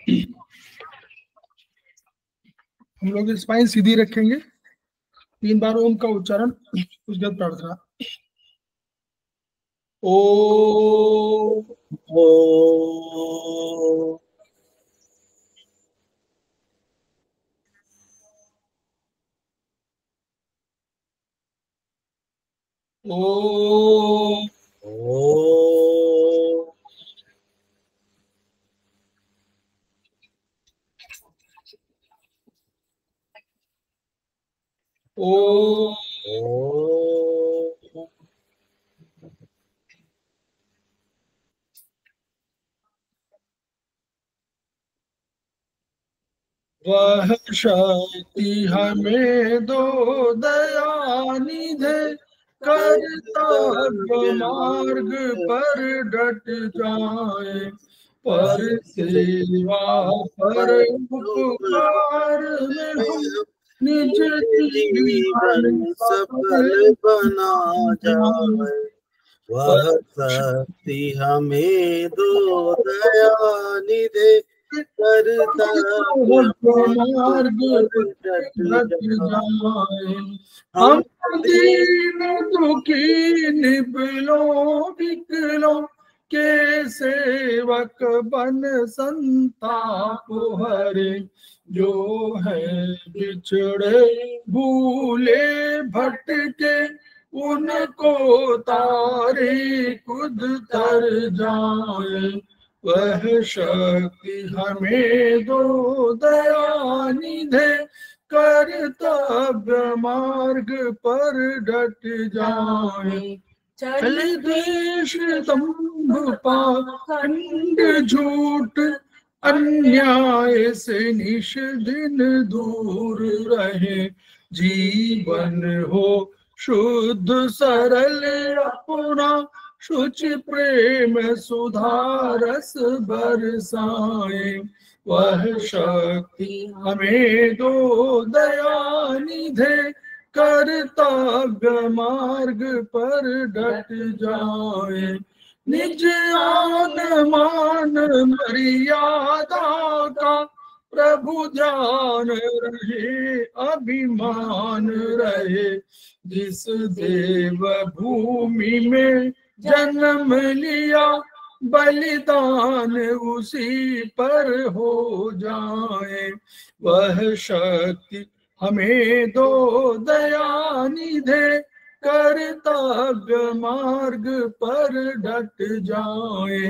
हम लोग स्पाइन सीधी रखेंगे, 3 बार ओम का उच्चारण, उसके बाद प्रार्थना। ओ ओ ओ वह शक्ति हमें दो दयानिधे, कर्तव्य मार्ग पर डट जाए, पर सेवा पर उपकार में हम निज जीवन सफल बना जाए। वह शक्ति हमें दो दयानिधे, कर्तव्य मार्ग डट जाए। हम दीन दुखी निबलों विकलों के सेवक बन संताप हरे, जो है बिछड़े भूले भटके, उनको तारे खुद तर जाए। वह शक्ति हमें दो दयानिधे, कर्तव्य मार्ग पर डट जाए। चल द्वेष दंभ पाखंड झूठ, अन्याय से निश दिन दूर रहे, जीवन हो शुद्ध सरल अपना, शुचि प्रेम सुधारस बरसाए। वह शक्ति हमें दो दयानिधे, कर्तव्य मार्ग पर डट जाए। निज आन मान मर्यादा का प्रभु ध्यान रहे, अभिमान रहे, जिस देव भूमि में जन्म लिया, बलिदान उसी पर हो जाए। वह शक्ति हमें दो दयानिधे, कर्तव्य मार्ग पर डट जाए,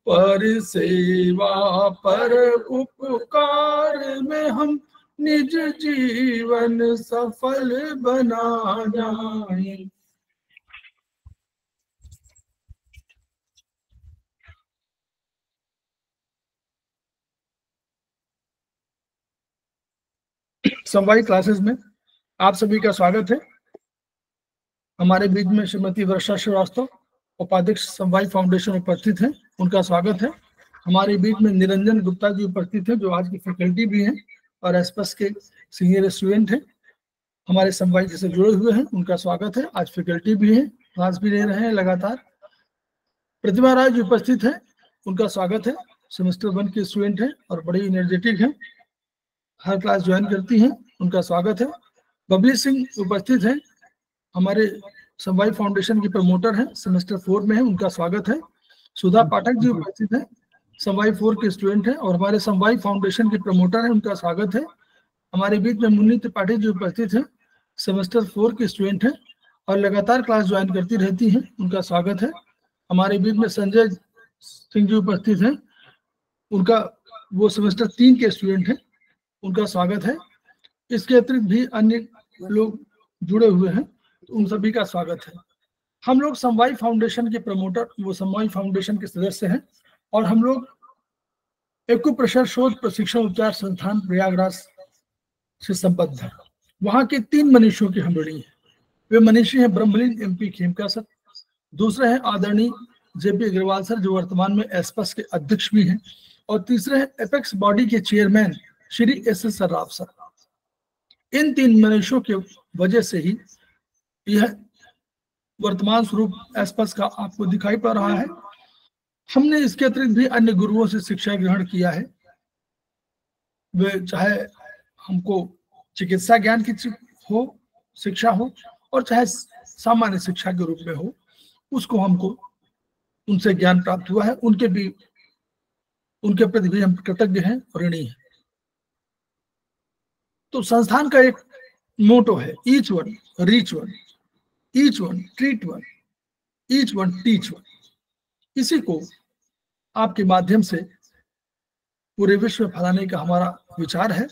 पर सेवा पर उपकार में हम निज जीवन सफल बना जाए। समवाय क्लासेस में आप सभी का स्वागत है। हमारे बीच में श्रीमती वर्षा श्रीवास्तव, उपाध्यक्ष समवाय फाउंडेशन उपस्थित हैं, उनका स्वागत है। हमारे बीच में निरंजन गुप्ता जी उपस्थित हैं, जो आज की फैकल्टी भी हैं और एसपस के सीनियर स्टूडेंट हैं, हमारे समवाय से जुड़े हुए हैं, उनका स्वागत है। आज फैकल्टी भी है, क्लास भी ले रहे हैं लगातार। प्रतिभा राय जी उपस्थित है, उनका स्वागत है। सेमेस्टर 1 के स्टूडेंट हैं और बड़ी एनर्जेटिक हैं, हर क्लास ज्वाइन करती हैं, उनका स्वागत है। बबली सिंह उपस्थित है, हमारे समवाय फाउंडेशन की प्रमोटर हैं, सेमेस्टर 4 में है, उनका स्वागत है। सुधा पाठक जी उपस्थित है, समवाय 4 के स्टूडेंट हैं और हमारे समवाय फाउंडेशन के प्रमोटर हैं, उनका स्वागत है। हमारे बीच में मुन्नी त्रिपाठी जी उपस्थित हैं, सेमेस्टर 4 के स्टूडेंट हैं और लगातार क्लास ज्वाइन करती रहती हैं, उनका स्वागत है। हमारे बीच में संजय सिंह जी उपस्थित हैं, उनका वो सेमेस्टर 3 के स्टूडेंट हैं, उनका स्वागत है। इसके अतिरिक्त भी अन्य लोग जुड़े हुए हैं, तो उन सभी का स्वागत है। हम लोग समवाय फाउंडेशन के प्रमोटर, वो समवाय फाउंडेशन के सदस्य हैं और हम लोग एक्यूप्रेशर शोध प्रशिक्षण उपचार संस्थान प्रयागराज से संबद्ध है। वहां के 3 मनीषियों की हम ऋणी हैं। वे मनीषी हैं ब्रह्मलीन MP खेमका सर, दूसरे हैं आदरणीय JP अग्रवाल सर, जो वर्तमान में एसपस के अध्यक्ष भी हैं, और तीसरे हैं एपेक्स बॉडी के chairman Shri SS Sarraf sir. इन 3 मनीषियों के वजह से ही यह वर्तमान स्वरूप एसपस का आपको दिखाई पड़ रहा है। हमने इसके अतिरिक्त भी अन्य गुरुओं से शिक्षा ग्रहण किया है। वे चाहे हमको चिकित्सा ज्ञान की शिक्षा हो और चाहे सामान्य शिक्षा के रूप में हो, उसको हमको उनसे ज्ञान प्राप्त हुआ है, उनके प्रति भी हम कृतज्ञ हैं और ऋणी हैं। तो संस्थान का एक मोटो है, each one reach one, each one treat one, each one teach one. इसी को आपके माध्यम से पूरे विश्व में फैलाने का हमारा विचार है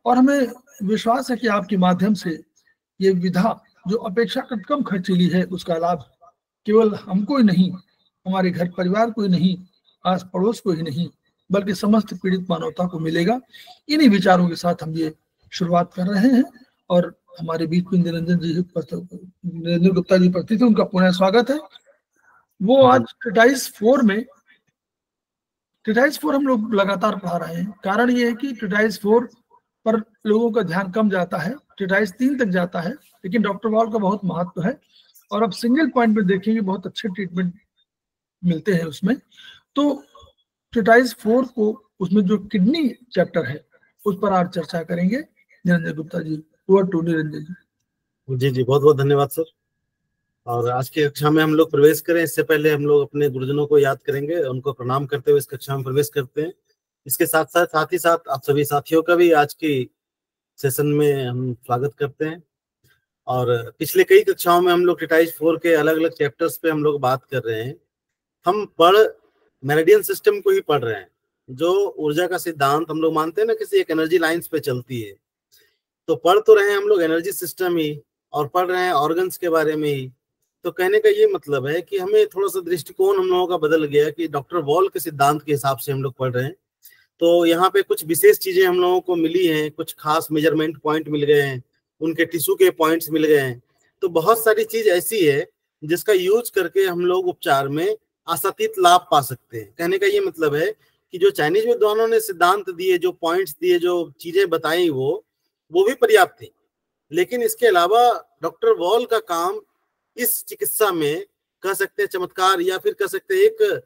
और हमें विश्वास है कि आपके माध्यम से ये विधा जो अपेक्षाकृत कम खर्चीली है, उसका लाभ केवल हमको ही नहीं, हमारे घर परिवार को ही नहीं, आस पड़ोस को ही नहीं, बल्कि समस्त पीड़ित मानवता को मिलेगा। इन्हीं विचारों के साथ हम ये शुरुआत कर रहे हैं और हमारे बीच में निरंजन गुप्ता जी उपस्थित थे, उनका पुनः स्वागत है। वो आज ट्रेटाइज 4 में, ट्रेटाइज 4 हम लोग लगातार पढ़ा रहे हैं। कारण ये है कि ट्रेटाइज 4 पर लोगों का ध्यान कम जाता है, ट्रेटाइज 3 तक जाता है, लेकिन डॉक्टर वॉल का बहुत महत्व है और अब सिंगल पॉइंट में देखेंगे बहुत अच्छे ट्रीटमेंट मिलते हैं उसमें। तो ट्रेटाइज 4 को, उसमें जो किडनी चैप्टर है उस पर आज चर्चा करेंगे निरंजन गुप्ता जी। ओवर टू निरंजन जी। जी, बहुत बहुत धन्यवाद सर। और आज की कक्षा में हम लोग प्रवेश करें, इससे पहले हम लोग अपने गुरुजनों को याद करेंगे, उनको प्रणाम करते हुए इस कक्षा में प्रवेश करते हैं। इसके साथ ही साथ आप सभी साथियों का भी आज की सेशन में हम स्वागत करते हैं। और पिछले कई कक्षाओं में हम लोग ट्रेटाइज 4 के अलग अलग चैप्टर्स पे हम लोग बात कर रहे हैं। हम मेरिडियन सिस्टम को ही पढ़ रहे हैं, जो ऊर्जा का सिद्धांत हम लोग मानते हैं ना, किसी एक एनर्जी लाइंस पे चलती है। तो पढ़ तो रहे हैं हम लोग एनर्जी सिस्टम ही, और पढ़ रहे हैं ऑर्गन्स के बारे में ही। तो कहने का ये मतलब है कि हमें थोड़ा सा दृष्टिकोण हम लोगों का बदल गया कि डॉक्टर वॉल के सिद्धांत के हिसाब से हम लोग पढ़ रहे हैं। तो यहाँ पे कुछ विशेष चीजें हम लोगों को मिली हैं, कुछ खास मेजरमेंट पॉइंट मिल गए हैं, उनके टिश्यू के पॉइंट्स मिल गए हैं। तो बहुत सारी चीज ऐसी है जिसका यूज करके हम लोग उपचार में आशातीत लाभ पा सकते हैं। कहने का ये मतलब है कि जो चाइनीज विद्वानों ने सिद्धांत दिए, जो पॉइंट्स दिए, जो चीजें बताई, वो भी पर्याप्त थी। लेकिन इसके अलावा डॉक्टर वॉल का काम इस चिकित्सा में कह सकते हैं चमत्कार, या फिर कह सकते हैं एक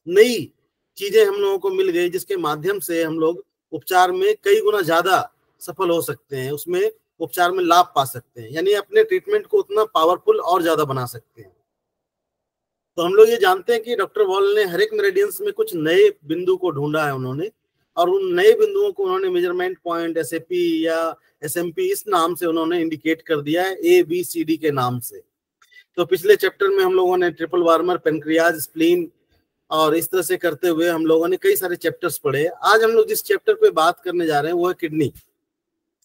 नई चीजें हम लोगों को मिल गई, जिसके माध्यम से हम लोग उपचार में कई गुना ज्यादा सफल हो सकते हैं, उसमें उपचार में लाभ पा सकते हैं, यानी अपने ट्रीटमेंट को उतना पावरफुल और ज्यादा बना सकते हैं। तो हम लोग ये जानते हैं कि डॉक्टर वॉल ने हर एक मेरिडियंस में कुछ नए बिंदु को ढूंढा है उन्होंने, और उन नए बिंदुओं को उन्होंने मेजरमेंट पॉइंट, SAP या SMP इस नाम से उन्होंने इंडिकेट कर दिया है, ABCD के नाम से। तो पिछले चैप्टर में हम लोगों ने ट्रिपल वार्मर, पेनक्रियाज, स्प्लीन और इस तरह से करते हुए हम लोगों ने कई सारे चैप्टर्स पढ़े। आज हम लोग जिस चैप्टर पे बात करने जा रहे हैं वो है किडनी।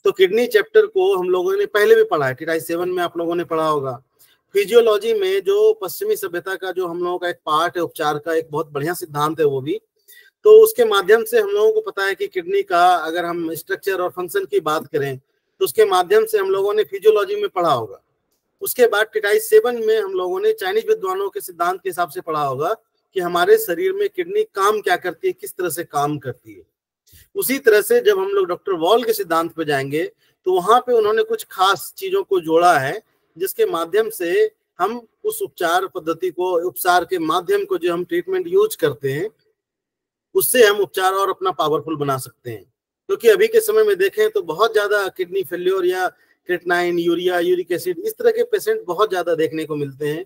तो किडनी चैप्टर को हम लोगों ने पहले भी पढ़ा है, ट्रेटाइज 7 में आप लोगों ने पढ़ा होगा। फिजियोलॉजी में जो पश्चिमी सभ्यता का जो हम लोगों का एक पार्ट है, उपचार का एक बहुत बढ़िया सिद्धांत है वो भी। तो उसके माध्यम से हम लोगों को पता है कि किडनी का अगर हम स्ट्रक्चर और फंक्शन की बात करें तो उसके माध्यम से हम लोगों ने फिजियोलॉजी में पढ़ा होगा। उसके बाद ट्रेटाइज 7 में हम लोगों ने चाइनीज विद्वानों के सिद्धांत के हिसाब से पढ़ा होगा कि हमारे शरीर में किडनी काम क्या करती है, किस तरह से काम करती है। उसी तरह से जब हम लोग डॉक्टर वॉल के सिद्धांत पे जाएंगे तो वहां पे उन्होंने कुछ खास चीजों को जोड़ा है, जिसके माध्यम से हम उस उपचार पद्धति को, उपचार के माध्यम को, जो हम ट्रीटमेंट यूज करते हैं, उससे हम उपचार और अपना पावरफुल बना सकते हैं। क्योंकि अभी के समय में देखें तो बहुत ज्यादा किडनी फेल्योर या क्रेटनाइन, यूरिया, यूरिक एसिड, इस तरह के पेशेंट बहुत ज्यादा देखने को मिलते हैं।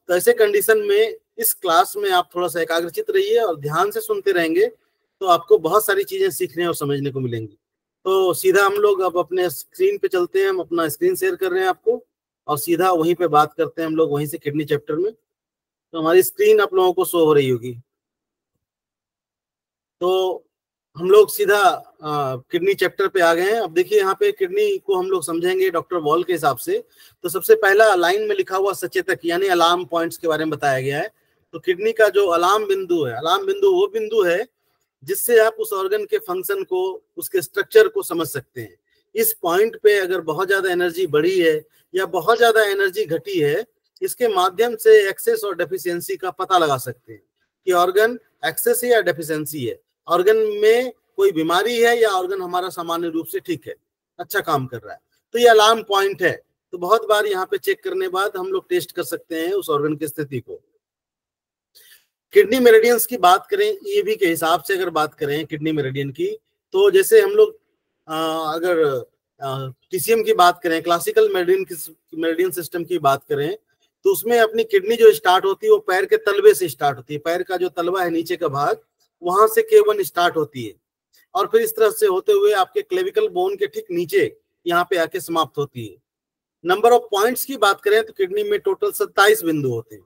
तो ऐसे कंडीशन में इस क्लास में आप थोड़ा सा एकाग्रचित रहिए और ध्यान से सुनते रहेंगे तो आपको बहुत सारी चीजें सीखने और समझने को मिलेंगी। तो सीधा हम लोग अब अपने स्क्रीन पे चलते हैं। हम अपना स्क्रीन शेयर कर रहे हैं आपको और सीधा वहीं पे बात करते हैं हम लोग, वहीं से किडनी चैप्टर में। तो हमारी स्क्रीन आप लोगों को शो हो रही होगी। तो हम लोग सीधा किडनी चैप्टर पे आ गए हैं। अब देखिए यहाँ पे किडनी को हम लोग समझेंगे डॉक्टर वॉल के हिसाब से। तो सबसे पहला लाइन में लिखा हुआ सचेतक यानी अलार्म पॉइंट्स के बारे में बताया गया है। तो किडनी का जो अलार्म बिंदु है, अलार्म बिंदु वो बिंदु है जिससे आप उस ऑर्गन के फंक्शन को, उसके स्ट्रक्चर को समझ सकते हैं। इस पॉइंट पे अगर बहुत ज्यादा एनर्जी बढ़ी है या बहुत ज्यादा एनर्जी घटी है, इसके माध्यम से एक्सेस और डेफिशिएंसी का पता लगा सकते हैं कि ऑर्गन एक्सेस है या डेफिशिएंसी है, ऑर्गन में कोई बीमारी है या ऑर्गन हमारा सामान्य रूप से ठीक है, अच्छा काम कर रहा है। तो ये अलार्म पॉइंट है। तो बहुत बार यहाँ पे चेक करने बाद हम लोग टेस्ट कर सकते हैं उस ऑर्गन की स्थिति को। किडनी मेरिडियंस की बात करें, ईबी के हिसाब से अगर बात करें किडनी मेरिडियन की, तो जैसे हम लोग अगर टीसीएम की बात करें, क्लासिकल मेरिडियन सिस्टम की बात करें, तो उसमें अपनी किडनी जो स्टार्ट होती है वो पैर के तलवे से स्टार्ट होती है। पैर का जो तलवा है नीचे का भाग, वहां से K1 स्टार्ट होती है और फिर इस तरह से होते हुए आपके क्लेविकल बोन के ठीक नीचे यहाँ पे आके समाप्त होती है। नंबर ऑफ पॉइंट्स की बात करें तो किडनी में टोटल 27 बिंदु होते हैं,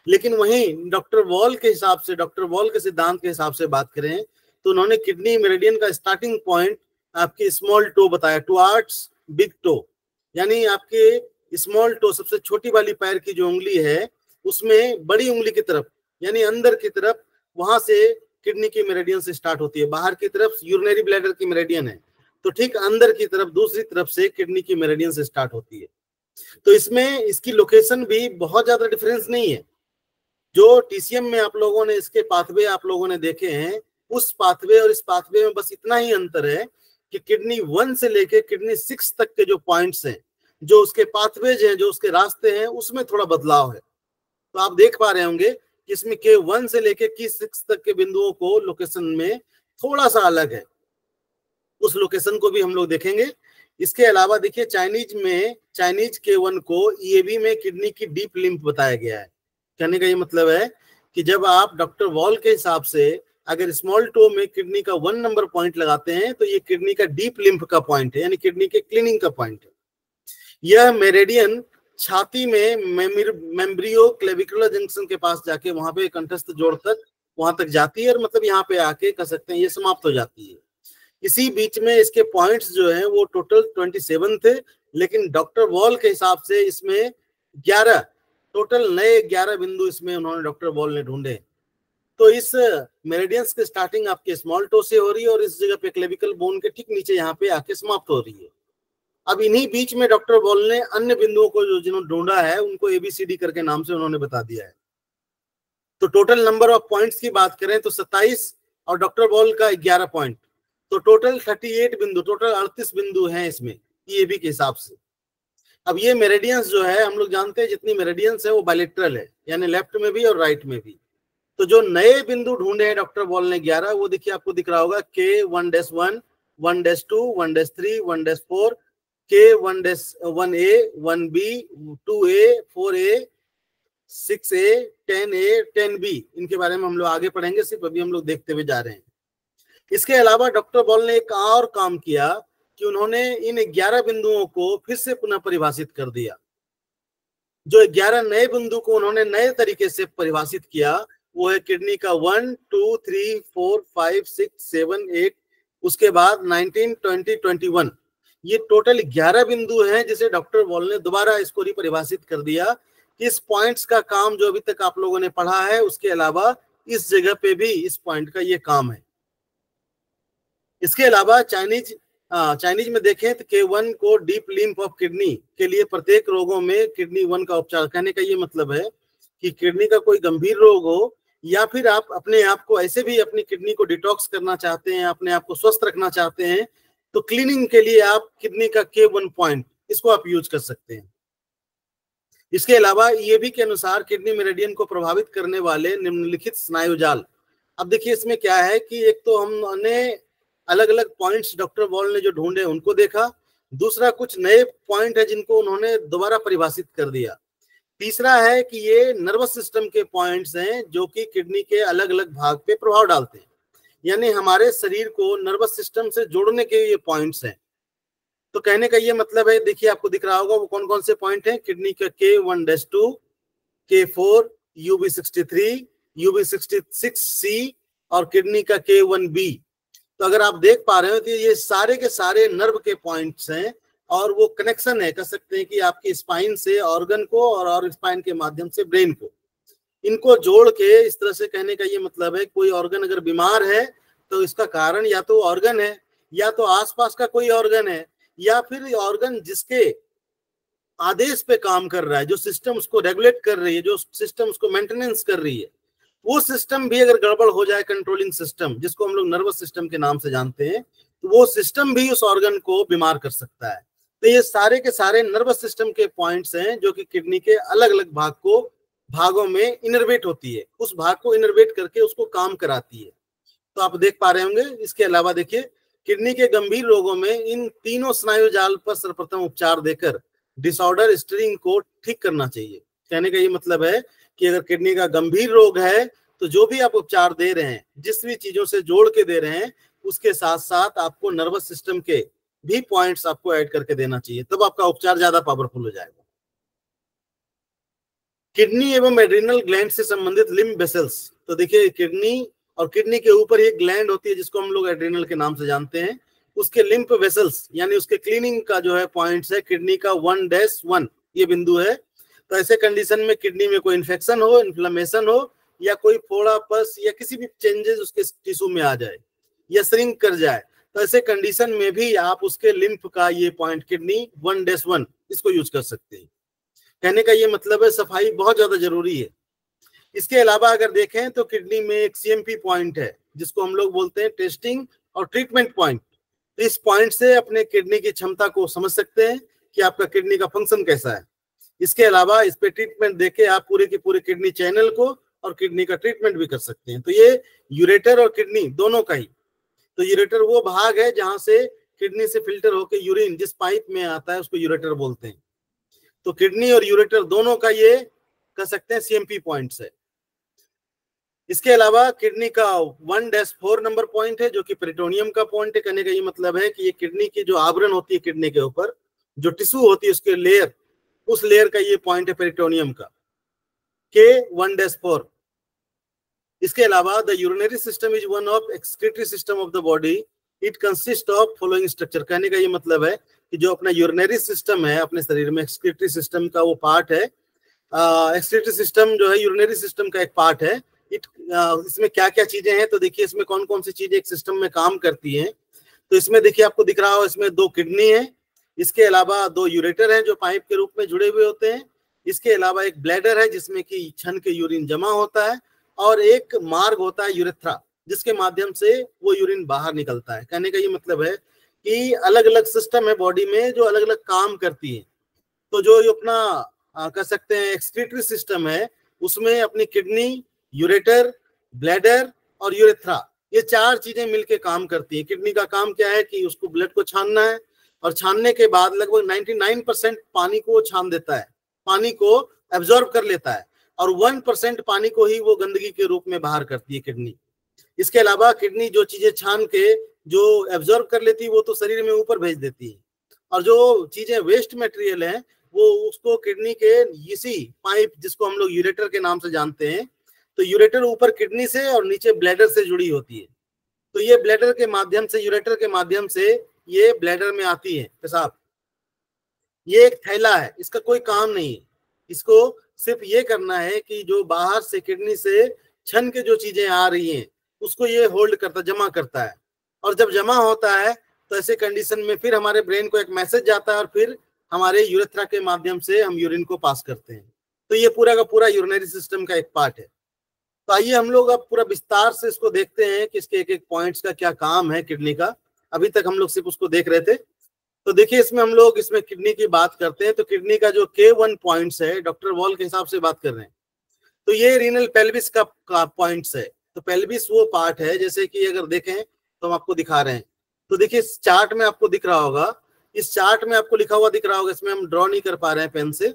लेकिन वहीं डॉक्टर वॉल के हिसाब से, डॉक्टर वॉल के सिद्धांत के हिसाब से बात करें तो उन्होंने किडनी मेरिडियन का स्टार्टिंग पॉइंट आपकी स्मॉल टो बताया, टुवर्ड्स बिग टो, यानी आपके स्मॉल टो सबसे छोटी वाली पैर की जो उंगली है उसमें बड़ी उंगली की तरफ यानी अंदर की तरफ, वहां से किडनी की मेरिडियन से स्टार्ट होती है। बाहर की तरफ यूरिनरी ब्लैडर की मेरिडियन है, तो ठीक अंदर की तरफ दूसरी तरफ से किडनी की मेरिडियन से स्टार्ट होती है। तो इसमें इसकी लोकेशन भी बहुत ज्यादा डिफरेंस नहीं है। जो टीसीएम में आप लोगों ने इसके पाथवे आप लोगों ने देखे हैं, उस पाथवे और इस पाथवे में बस इतना ही अंतर है कि किडनी 1 से लेके किडनी 6 तक के जो पॉइंट्स हैं, जो उसके पाथवेज हैं, जो उसके रास्ते हैं, उसमें थोड़ा बदलाव है। तो आप देख पा रहे होंगे कि इसमें K1 से लेके K6 तक के बिंदुओं को लोकेशन में थोड़ा सा अलग है, उस लोकेशन को भी हम लोग देखेंगे। इसके अलावा देखिए चाइनीज K1 को EAB में किडनी की डीप लिम्फ बताया गया है। कहने का ये मतलब है कि जब आप डॉक्टर वॉल के हिसाब से अगर स्मॉल टो में किडनी का 1 नंबर पॉइंट लगाते हैं तो ये किडनी का डीप लिम्फ का पॉइंट है, यानी किडनी के क्लीनिंग का पॉइंट है। यह मेरिडियन छाती में मेम्ब्रियो क्लेविकुलर जंक्शन के पास जाके वहां पे कंठस्थ जोड़ तक वहां तक जाती है और मतलब यहाँ पे आके कह सकते हैं ये समाप्त हो जाती है। इसी बीच में इसके पॉइंट्स जो हैं वो टोटल 27 थे, लेकिन डॉक्टर वॉल के हिसाब से इसमें 11 टोटल नए 11 बिंदु इसमें उन्होंने डॉक्टर वॉल ने ढूंढे। तो इस मेरिडियंस की स्टार्टिंग आपके स्मॉल टो से हो रही है और इस जगह पे क्लेविकल बोन के ठीक नीचे यहाँ पे आके समाप्त हो रही है। अब इन्हीं बीच में डॉक्टर वॉल ने अन्य बिंदुओं को जो जिन्होंने ढूंढा है उनको ABCD करके नाम से उन्होंने बता दिया है। तो टोटल नंबर ऑफ पॉइंट्स की बात करें तो 27 और डॉक्टर वॉल का 11 पॉइंट, तो टोटल 38 बिंदु, टोटल 38 बिंदु हैं इसमें EAB के हिसाब से। अब ये मेरिडियंस जो है हम लोग जानते हैं जितनी मेरिडियंस है वो बायलेटरल है, यानी लेफ्ट में भी और राइट में भी। तो जो नए बिंदु ढूंढे हैं डॉक्टर वॉल ने 11, वो देखिए आपको दिख रहा होगा K1-1, 1-2, 1-3, 1-4, K1-1A, 1B, 2A, 4A, 6A, 10A, 10B। इनके बारे में हम लोग आगे पढ़ेंगे, सिर्फ अभी हम लोग देखते हुए जा रहे हैं। इसके अलावा डॉक्टर वॉल ने एक और काम किया कि उन्होंने इन 11 बिंदुओं को फिर से पुनः परिभाषित कर दिया। जो 11 नए बिंदु को उन्होंने नए तरीके से परिभाषित किया वो है किडनी का 1, 2, 3, 4, 5, 6, 7, 8, उसके बाद 19, 20, 21। ये टोटल 11 बिंदु हैं जिसे डॉक्टर वॉल ने दोबारा इसको रिपरिभाषित कर दिया। इस पॉइंट्स का काम जो अभी तक आप लोगों ने पढ़ा है उसके अलावा इस जगह पे भी इस पॉइंट का ये काम है। इसके अलावा चाइनीज में देखें तो K1 को डीप लिम्फ ऑफ किडनी के लिए प्रत्येक रोगों में किडनी 1 का उपचार। कहने का ये मतलब है कि किडनी का कोई गंभीर रोग हो या फिर आप अपने आप को ऐसे भी अपनी किडनी को डिटॉक्स करना चाहते हैं, अपने आप को स्वस्थ रखना चाहते हैं, तो क्लीनिंग के लिए आप किडनी का K1 पॉइंट इसको आप यूज कर सकते हैं। इसके अलावा EAB के अनुसार किडनी मेरिडियन को प्रभावित करने वाले निम्नलिखित स्नायु जाल। अब देखिए इसमें क्या है कि एक तो हमने अलग अलग पॉइंट्स डॉक्टर वॉल ने जो ढूंढे उनको देखा, दूसरा कुछ नए पॉइंट है जिनको उन्होंने दोबारा परिभाषित कर दिया, तीसरा है कि ये नर्वस सिस्टम के पॉइंट्स हैं जो कि किडनी के अलग अलग भाग पे प्रभाव डालते हैं, यानी हमारे शरीर को नर्वस सिस्टम से जोड़ने के ये पॉइंट्स हैं। तो कहने का ये मतलब है, देखिए आपको दिख रहा होगा वो कौन कौन से पॉइंट हैं। किडनी का K1-2, K4, UB63, UB66C और किडनी का K1B। तो अगर आप देख पा रहे हो तो ये सारे के सारे नर्व के पॉइंट्स हैं और वो कनेक्शन है, कह सकते हैं कि आपकी स्पाइन से ऑर्गन को और स्पाइन के माध्यम से ब्रेन को, इनको जोड़ के इस तरह से कहने का ये मतलब है कोई ऑर्गन अगर बीमार है तो इसका कारण या तो ऑर्गन है या तो आसपास का कोई ऑर्गन है या फिर ऑर्गन जिसके आदेश पे काम कर रहा है, जो सिस्टम उसको रेगुलेट कर रही है, जो सिस्टम उसको मेंटेनेंस कर रही है, वो सिस्टम भी अगर गड़बड़ हो जाए, कंट्रोलिंग सिस्टम जिसको हम लोग नर्वस सिस्टम के नाम से जानते हैं, तो वो सिस्टम भी उस ऑर्गन को बीमार कर सकता है। तो ये सारे के सारे नर्वस सिस्टम के पॉइंट्स हैं जो कि किडनी के अलग अलग भागों में इनर्वेट होती है, उस भाग को इनर्वेट करके उसको काम कराती है। तो आप देख पा रहे होंगे। इसके अलावा देखिए, किडनी के गंभीर रोगों में इन तीनों स्नायु जाल पर सर्वप्रथम उपचार देकर डिसऑर्डर स्टीरिंग को ठीक करना चाहिए। कहने का ये मतलब है कि अगर किडनी का गंभीर रोग है तो जो भी आप उपचार दे रहे हैं, जिस भी चीजों से जोड़ के दे रहे हैं, उसके साथ साथ आपको नर्वस सिस्टम के भी पॉइंट्स आपको ऐड करके देना चाहिए, तब आपका उपचार ज्यादा पावरफुल हो जाएगा। किडनी एवं एड्रिनल ग्लैंड से संबंधित लिम्फ वेसल्स, तो देखिए किडनी और किडनी के ऊपर एक ग्लैंड होती है जिसको हम लोग एड्रिनल के नाम से जानते हैं, उसके लिम्फ वेसल्स यानी उसके क्लीनिंग का जो है पॉइंट्स है किडनी का 1-1 ये बिंदु है। तो ऐसे कंडीशन में किडनी में कोई इन्फेक्शन हो, इन्फ्लेमेशन हो, या कोई फोड़ा पस या किसी भी चेंजेस उसके टिश्यू में आ जाए या श्रिंक कर जाए, तो ऐसे कंडीशन में भी आप उसके लिम्फ का ये पॉइंट किडनी 1-1 इसको यूज कर सकते हैं। कहने का ये मतलब है सफाई बहुत ज्यादा जरूरी है। इसके अलावा अगर देखें तो किडनी में एक CMP पॉइंट है जिसको हम लोग बोलते हैं टेस्टिंग और ट्रीटमेंट पॉइंट। तो इस पॉइंट से अपने किडनी की क्षमता को समझ सकते हैं कि आपका किडनी का फंक्शन कैसा है। इसके अलावा इस पे ट्रीटमेंट देके आप पूरे के पूरे किडनी चैनल को और किडनी का ट्रीटमेंट भी कर सकते हैं। तो ये यूरेटर और किडनी दोनों का ही, तो यूरेटर वो भाग है जहां से किडनी से फिल्टर होकर यूरिन जिस पाइप में आता है उसको यूरेटर बोलते हैं। तो किडनी और यूरेटर दोनों का ये कह सकते हैं CMP पॉइंट्स है। इसके अलावा किडनी का 1-4 नंबर पॉइंट है जो कि पेरिटोनियम का पॉइंट है। कहने का ये मतलब है कि ये किडनी की जो आवरण होती है, किडनी के ऊपर जो टिश्यू होती है उसके लेयर, उस लेयर का ये पॉइंट है पेरिटोनियम का, K1-4। इसके अलावा the urinary system is one of excretory system of the body, it consist of following structure. कहने का ये मतलब है कि जो अपना यूरिनरी सिस्टम है अपने शरीर में, एक्सक्रीटरी सिस्टम का वो पार्ट है। एक्सक्रीटरी सिस्टम जो है यूरिनरी सिस्टम का एक पार्ट है। इसमें क्या क्या चीजें हैं, तो देखिए इसमें कौन कौन सी चीजें एक सिस्टम में काम करती हैं। तो इसमें देखिए आपको दिख रहा हो, इसमें 2 किडनी है, इसके अलावा 2 यूरेटर हैं जो पाइप के रूप में जुड़े हुए होते हैं, इसके अलावा एक ब्लैडर है जिसमें कि छन के यूरिन जमा होता है, और एक मार्ग होता है यूरेथ्रा जिसके माध्यम से वो यूरिन बाहर निकलता है। कहने का ये मतलब है कि अलग अलग सिस्टम है बॉडी में जो अलग अलग काम करती है। तो जो अपना कह सकते हैं एक्सक्रीटरी सिस्टम है उसमें अपनी किडनी, यूरेटर, ब्लैडर और यूरेथ्रा, ये 4 चीजें मिलकर काम करती हैं। किडनी का काम क्या है कि उसको ब्लड को छानना है, और छानने के बाद लगभग 99% पानी को छान देता है, पानी को एब्जॉर्ब कर लेता है, और 1% पानी को ही वो गंदगी के रूप में बाहर करती है किडनी। इसके अलावा किडनी जो चीजें छान के जो एब्जॉर्ब कर लेती है वो तो शरीर में ऊपर भेज देती है, और जो चीजें वेस्ट मटेरियल है वो उसको किडनी के इसी पाइप जिसको हम लोग यूरेटर के नाम से जानते हैं, तो यूरेटर ऊपर किडनी से और नीचे ब्लैडर से जुड़ी होती है। तो ये ब्लैडर के माध्यम से, यूरेटर के माध्यम से ये ब्लैडर में आती है पेशाब। ये एक थैला है, इसका कोई काम नहीं है, इसको सिर्फ ये करना है कि जो बाहर से किडनी से छन के जो चीजें आ रही हैं उसको ये होल्ड करता, जमा करता है। और जब जमा होता है तो ऐसे कंडीशन में फिर हमारे ब्रेन को एक मैसेज जाता है और फिर हमारे यूरेथ्रा के माध्यम से हम यूरिन को पास करते हैं। तो ये पूरा का पूरा यूरिनरी सिस्टम का एक पार्ट है। तो आइए हम लोग अब पूरा विस्तार से इसको देखते हैं कि इसके एक एक पॉइंट्स का क्या काम है किडनी का। अभी तक हम लोग सिर्फ उसको देख रहे थे। तो देखिए इसमें हम लोग इसमें किडनी की बात करते हैं तो किडनी का जो K1 पॉइंट्स है, डॉक्टर वॉल के हिसाब से बात कर रहे हैं, तो ये रीनल पेल्विस का पॉइंट्स है। तो पेल्विस वो पार्ट है, जैसे कि अगर देखें तो हम आपको दिखा रहे हैं, तो देखिए इस चार्ट में आपको दिख रहा होगा, इस चार्ट में आपको लिखा हुआ दिख रहा होगा, इसमें हम ड्रॉ नहीं कर पा रहे हैं पेन से।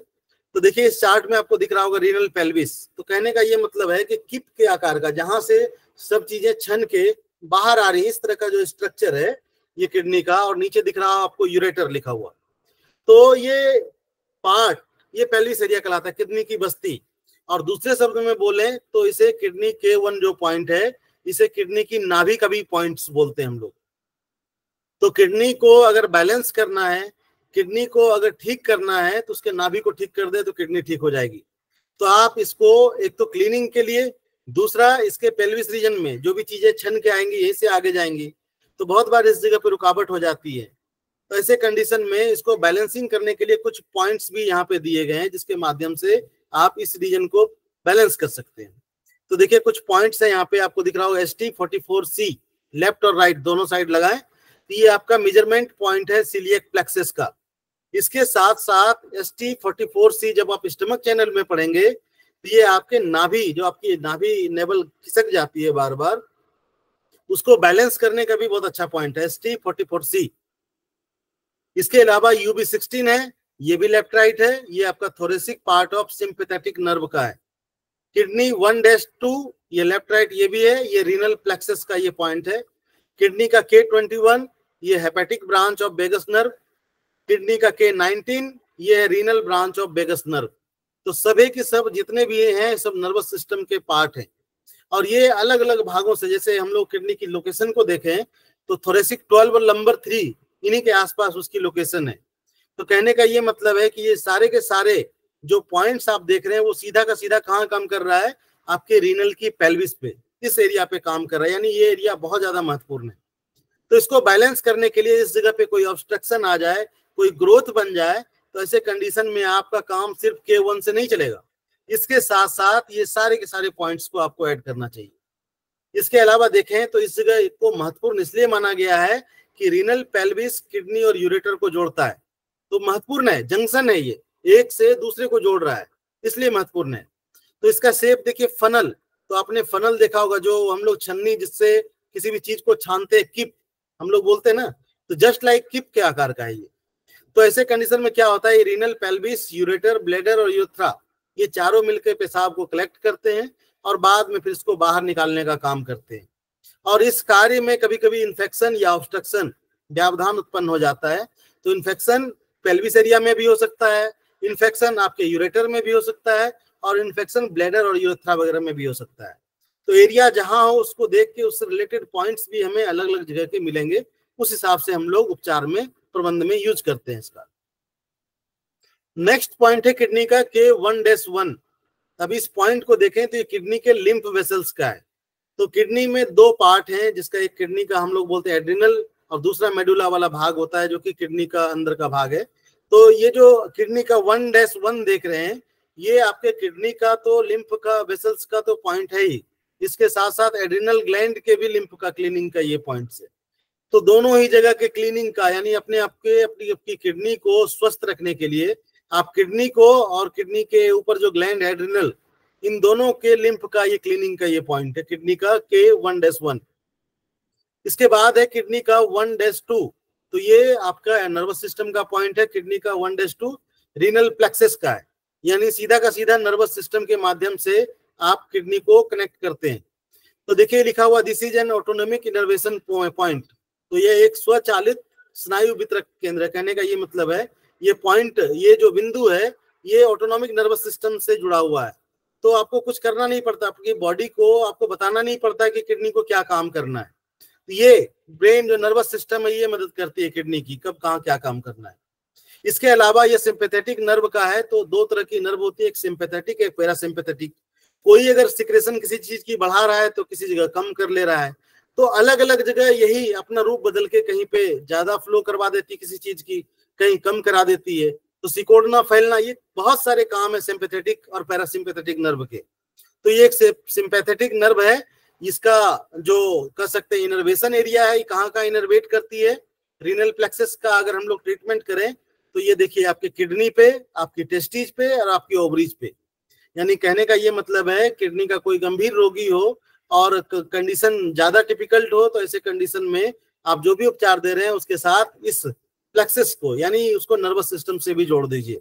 तो देखिए इस चार्ट में आपको दिख रहा होगा रीनल पेल्विस। तो कहने का ये मतलब है कि किप के आकार का, जहां से सब चीजें छन के बाहर आ रही है, इस तरह का जो स्ट्रक्चर है ये किडनी का, और नीचे दिख रहा है आपको यूरेटर लिखा हुआ। तो ये पार्ट, ये पेल्विस एरिया कहलाता है, किडनी की बस्ती। और दूसरे शब्द में बोले तो इसे किडनी K1 जो पॉइंट है, इसे किडनी की नाभि का भी पॉइंट्स बोलते हैं हम लोग। तो किडनी को अगर बैलेंस करना है, किडनी को अगर ठीक करना है, तो उसके नाभि को ठीक कर दे तो किडनी ठीक हो जाएगी। तो आप इसको एक तो क्लीनिंग के लिए, दूसरा इसके पेल्विस रीजन में जो भी चीजें छन के आएंगी यहीं से आगे जाएंगी, तो बहुत बार इस जगह पे रुकावट हो जाती है। तो ऐसे कंडीशन में इसको बैलेंसिंग करने के लिए कुछ पॉइंट्स भी यहाँ पे दिए गए हैं जिसके माध्यम से आप इस रीजन को बैलेंस कर सकते हैं। तो देखिए कुछ पॉइंट्स है यहाँ पे, आपको दिख रहा होगा ST44C, लेफ्ट और राइट दोनों साइड लगाएं। ये आपका मेजरमेंट पॉइंट है सिलियक प्लेक्सस का। इसके साथ साथ ST44C जब आप स्टमक चैनल में पढ़ेंगे तो ये आपके नाभि, जो आपकी नाभि नेवल खिसक जाती है बार बार, उसको बैलेंस करने का भी बहुत अच्छा पॉइंट है ST44C। इसके अलावा UB16 है, ये भी लेफ्ट राइट है, ये आपका thoracic part of sympathetic nerve का है। किडनी 1-2 ये लेफ्ट राइट ये भी है, ये रीनल प्लेक्सस का ये पॉइंट है। किडनी का K21 ये hepatic branch of vagus nerve. Kidney का K19 ये है renal branch of vagus nerve. तो सभी के सब जितने भी हैं सब नर्वस सिस्टम के पार्ट हैं, और ये अलग अलग भागों से, जैसे हम लोग किडनी की लोकेशन को देखें तो थोरेसिक 12 और नंबर 3 इन्हीं के आसपास उसकी लोकेशन है। तो कहने का ये मतलब है कि ये सारे के सारे जो पॉइंट्स आप देख रहे हैं वो सीधा का सीधा कहाँ काम कर रहा है, आपके रीनल की पेल्विस पे, इस एरिया पे काम कर रहा है, यानी ये एरिया बहुत ज्यादा महत्वपूर्ण है। तो इसको बैलेंस करने के लिए इस जगह पे कोई ऑब्स्ट्रक्शन आ जाए, कोई ग्रोथ बन जाए, तो ऐसे कंडीशन में आपका काम सिर्फ K1 से नहीं चलेगा, इसके साथ साथ ये सारे के सारे पॉइंट्स को आपको ऐड करना चाहिए। इसके अलावा देखें तो इस जगह को महत्वपूर्ण इसलिए माना गया है कि रीनल पेल्विस किडनी और यूरेटर को जोड़ता है, तो महत्वपूर्ण है, जंक्शन है, ये एक से दूसरे को जोड़ रहा है, इसलिए महत्वपूर्ण है। तो इसका शेप देखिए फनल, तो आपने फनल देखा होगा, जो हम लोग छन्नी जिससे किसी भी चीज को छानते हैं, किप हम लोग बोलते हैं ना, तो जस्ट लाइक किप के आकार का है ये। तो ऐसे कंडीशन में क्या होता है, रीनल पेल्विस, यूरेटर, ब्लैडर और यूरेथ्रा ये चारों मिलकर पेशाब को कलेक्ट करते हैं और बाद में फिर इसको बाहर निकालने का काम करते हैं। और इस कार्य में कभी कभी इन्फेक्शन या ऑब्स्ट्रक्शन व्यवधान उत्पन्न हो जाता है। तो इन्फेक्शन पेल्विस एरिया में भी हो सकता है, इन्फेक्शन आपके यूरेटर में भी हो सकता है, और इन्फेक्शन ब्लैडर और यूरेथ्रा वगैरह में भी हो सकता है। तो एरिया जहां हो उसको देख के उससे रिलेटेड पॉइंट्स भी हमें अलग अलग जगह के मिलेंगे, उस हिसाब से हम लोग उपचार में प्रबंध में यूज करते हैं इसका। नेक्स्ट पॉइंट है किडनी का K1-1। अब इस पॉइंट को देखें तो ये किडनी के लिम्फ वेसल्स का है। तो किडनी में दो पार्ट हैं, जिसका एक किडनी का हम लोग बोलते हैं एड्रिनल और दूसरा मेडुला वाला भाग होता है, जो कि किडनी का अंदर का भाग है। तो ये जो किडनी का 1-1 देख रहे हैं, ये आपके किडनी का तो लिम्फ का वेसल्स का तो पॉइंट है ही, इसके साथ साथ एड्रिनल ग्लैंड के भी लिम्फ का क्लीनिंग का ये पॉइंट है। तो दोनों ही जगह के क्लीनिंग का, यानी अपनी किडनी को स्वस्थ रखने के लिए आप किडनी को और किडनी के ऊपर जो ग्लैंड है एड्रिनल, इन दोनों के लिम्फ का ये क्लीनिंग का ये पॉइंट है किडनी का K1-1। इसके बाद है किडनी का 1-2, तो ये आपका नर्वस सिस्टम का पॉइंट है। किडनी का 1-2 रीनल प्लेक्सस का है, यानी सीधा का सीधा नर्वस सिस्टम के माध्यम से आप किडनी को कनेक्ट करते हैं। तो देखिए लिखा हुआ this is an autonomic innervation point, तो ये एक स्वचालित स्नायु वितरक केंद्र। कहने का ये मतलब है ये पॉइंट, ये जो बिंदु है, ये ऑटोनोमिक नर्वस सिस्टम से जुड़ा हुआ है। तो आपको कुछ करना नहीं पड़ता, आपकी बॉडी को आपको बताना नहीं पड़ता कि किडनी को क्या काम करना है। तो ये ब्रेन जो नर्वस सिस्टम है ये मदद करती है किडनी की कब कहाँ क्या काम करना है। इसके अलावा ये सिंपैथेटिक नर्व का है, तो दो तरह की नर्व होती है, एक सिंपैथेटिक एक पैरासिम्पैथेटिक। कोई अगर सिक्रेशन किसी चीज की बढ़ा रहा है तो किसी जगह कम कर ले रहा है, तो अलग अलग जगह यही अपना रूप बदल के कहीं पे ज्यादा फ्लो करवा देती है किसी चीज की, कहीं कम करा देती है। तो सिकोड़ना फैलना, ये बहुत सारे काम है सिंपैथेटिक और पैरासिम्पैथेटिक नर्व के। तो ये एक सिंपैथेटिक नर्व है, इसका जो कह सकते हैं इनर्वेशन एरिया है, कहाँ का इनर्वेट करती है, रीनल प्लेक्सस का अगर हम लोग ट्रीटमेंट करें तो ये देखिए आपके किडनी पे, आपकी टेस्टिज पे और आपकी ओवरीज पे। यानी कहने का ये मतलब है किडनी का कोई गंभीर रोगी हो और कंडीशन ज्यादा टिपिकल्ट हो, तो ऐसे कंडीशन में आप जो भी उपचार दे रहे हैं उसके साथ इस प्लेक्सस को, यानी उसको नर्वस सिस्टम से भी जोड़ दीजिए।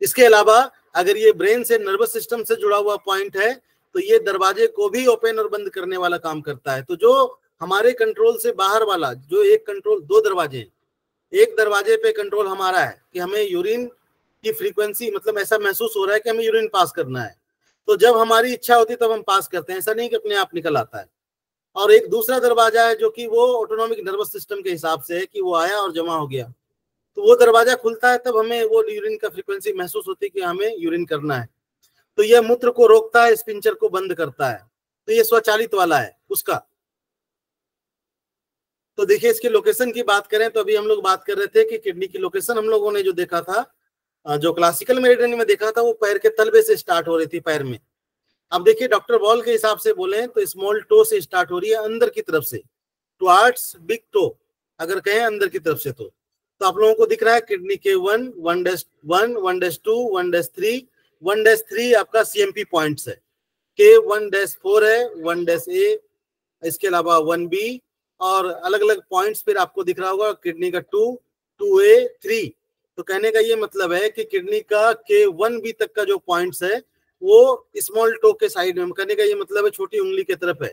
इसके अलावा अगर ये ब्रेन से नर्वस सिस्टम से जुड़ा हुआ पॉइंट है, तो ये दरवाजे को भी ओपन और बंद करने वाला काम करता है। तो जो हमारे कंट्रोल से बाहर वाला जो एक कंट्रोल, दो दरवाजे हैं, एक दरवाजे पे कंट्रोल हमारा है कि हमें यूरिन की फ्रीक्वेंसी, मतलब ऐसा महसूस हो रहा है कि हमें यूरिन पास करना है, तो जब हमारी इच्छा होती है तब हम पास करते हैं, ऐसा नहीं कि अपने आप निकल आता है। और एक दूसरा दरवाजा है जो कि वो ऑटोनोमिक नर्वस सिस्टम के हिसाब से है कि वो आया और जमा हो गया, तो वो दरवाजा खुलता है तब हमें वो यूरिन का फ्रीक्वेंसी महसूस होती है कि हमें यूरिन करना है। तो यह मूत्र को रोकता है, स्पिंचर को बंद करता है। तो ये स्वचालित वाला है उसका। तो देखिए इसकी लोकेशन की बात करें तो अभी हम लोग बात कर रहे थे कि किडनी की लोकेशन हम लोगों ने जो देखा था, जो क्लासिकल मेडिसिन में देखा था, वो पैर के तलवे से स्टार्ट हो रही थी, पैर में। अब देखिए डॉक्टर बॉल के हिसाब से बोले तो स्मॉल टो से स्टार्ट हो रही है, अंदर की तरफ से टुवर्ड्स बिग टो, अगर कहें अंदर की तरफ से। तो आप लोगों को दिख रहा है किडनी के 1-1, 1-2, 1-3, 1-3 आपका CMP पॉइंट्स है, K1-4 है, 1-A, इसके अलावा 1B और अलग अलग पॉइंट्स फिर आपको दिख रहा होगा किडनी का 2, 2A, 3। तो कहने का ये मतलब है कि किडनी का K1B तक का जो पॉइंट्स है वो स्मॉल टो के साइड में, कहने का ये मतलब है छोटी उंगली की तरफ है।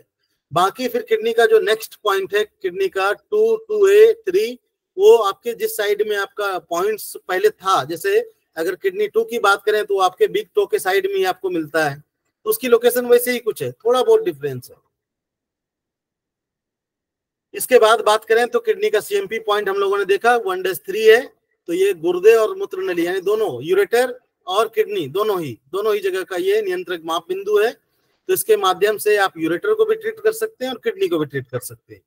बाकी फिर किडनी का जो नेक्स्ट पॉइंट है किडनी का 2, 2A, 3, वो आपके जिस साइड में आपका पॉइंट्स पहले था, जैसे अगर किडनी 2 की बात करें तो आपके बिग टो के साइड में ही आपको मिलता है, तो उसकी लोकेशन वैसे ही कुछ है, थोड़ा बहुत डिफरेंस है। इसके बाद बात करें तो किडनी का CMP पॉइंट हम लोगों ने देखा 1-3 है। तो ये गुर्दे और मूत्र नली यानी दोनों, यूरेटर और किडनी दोनों ही जगह का ये नियंत्रक माप बिंदु है। तो इसके माध्यम से आप यूरेटर को भी ट्रीट कर सकते हैं और किडनी को भी ट्रीट कर सकते हैं।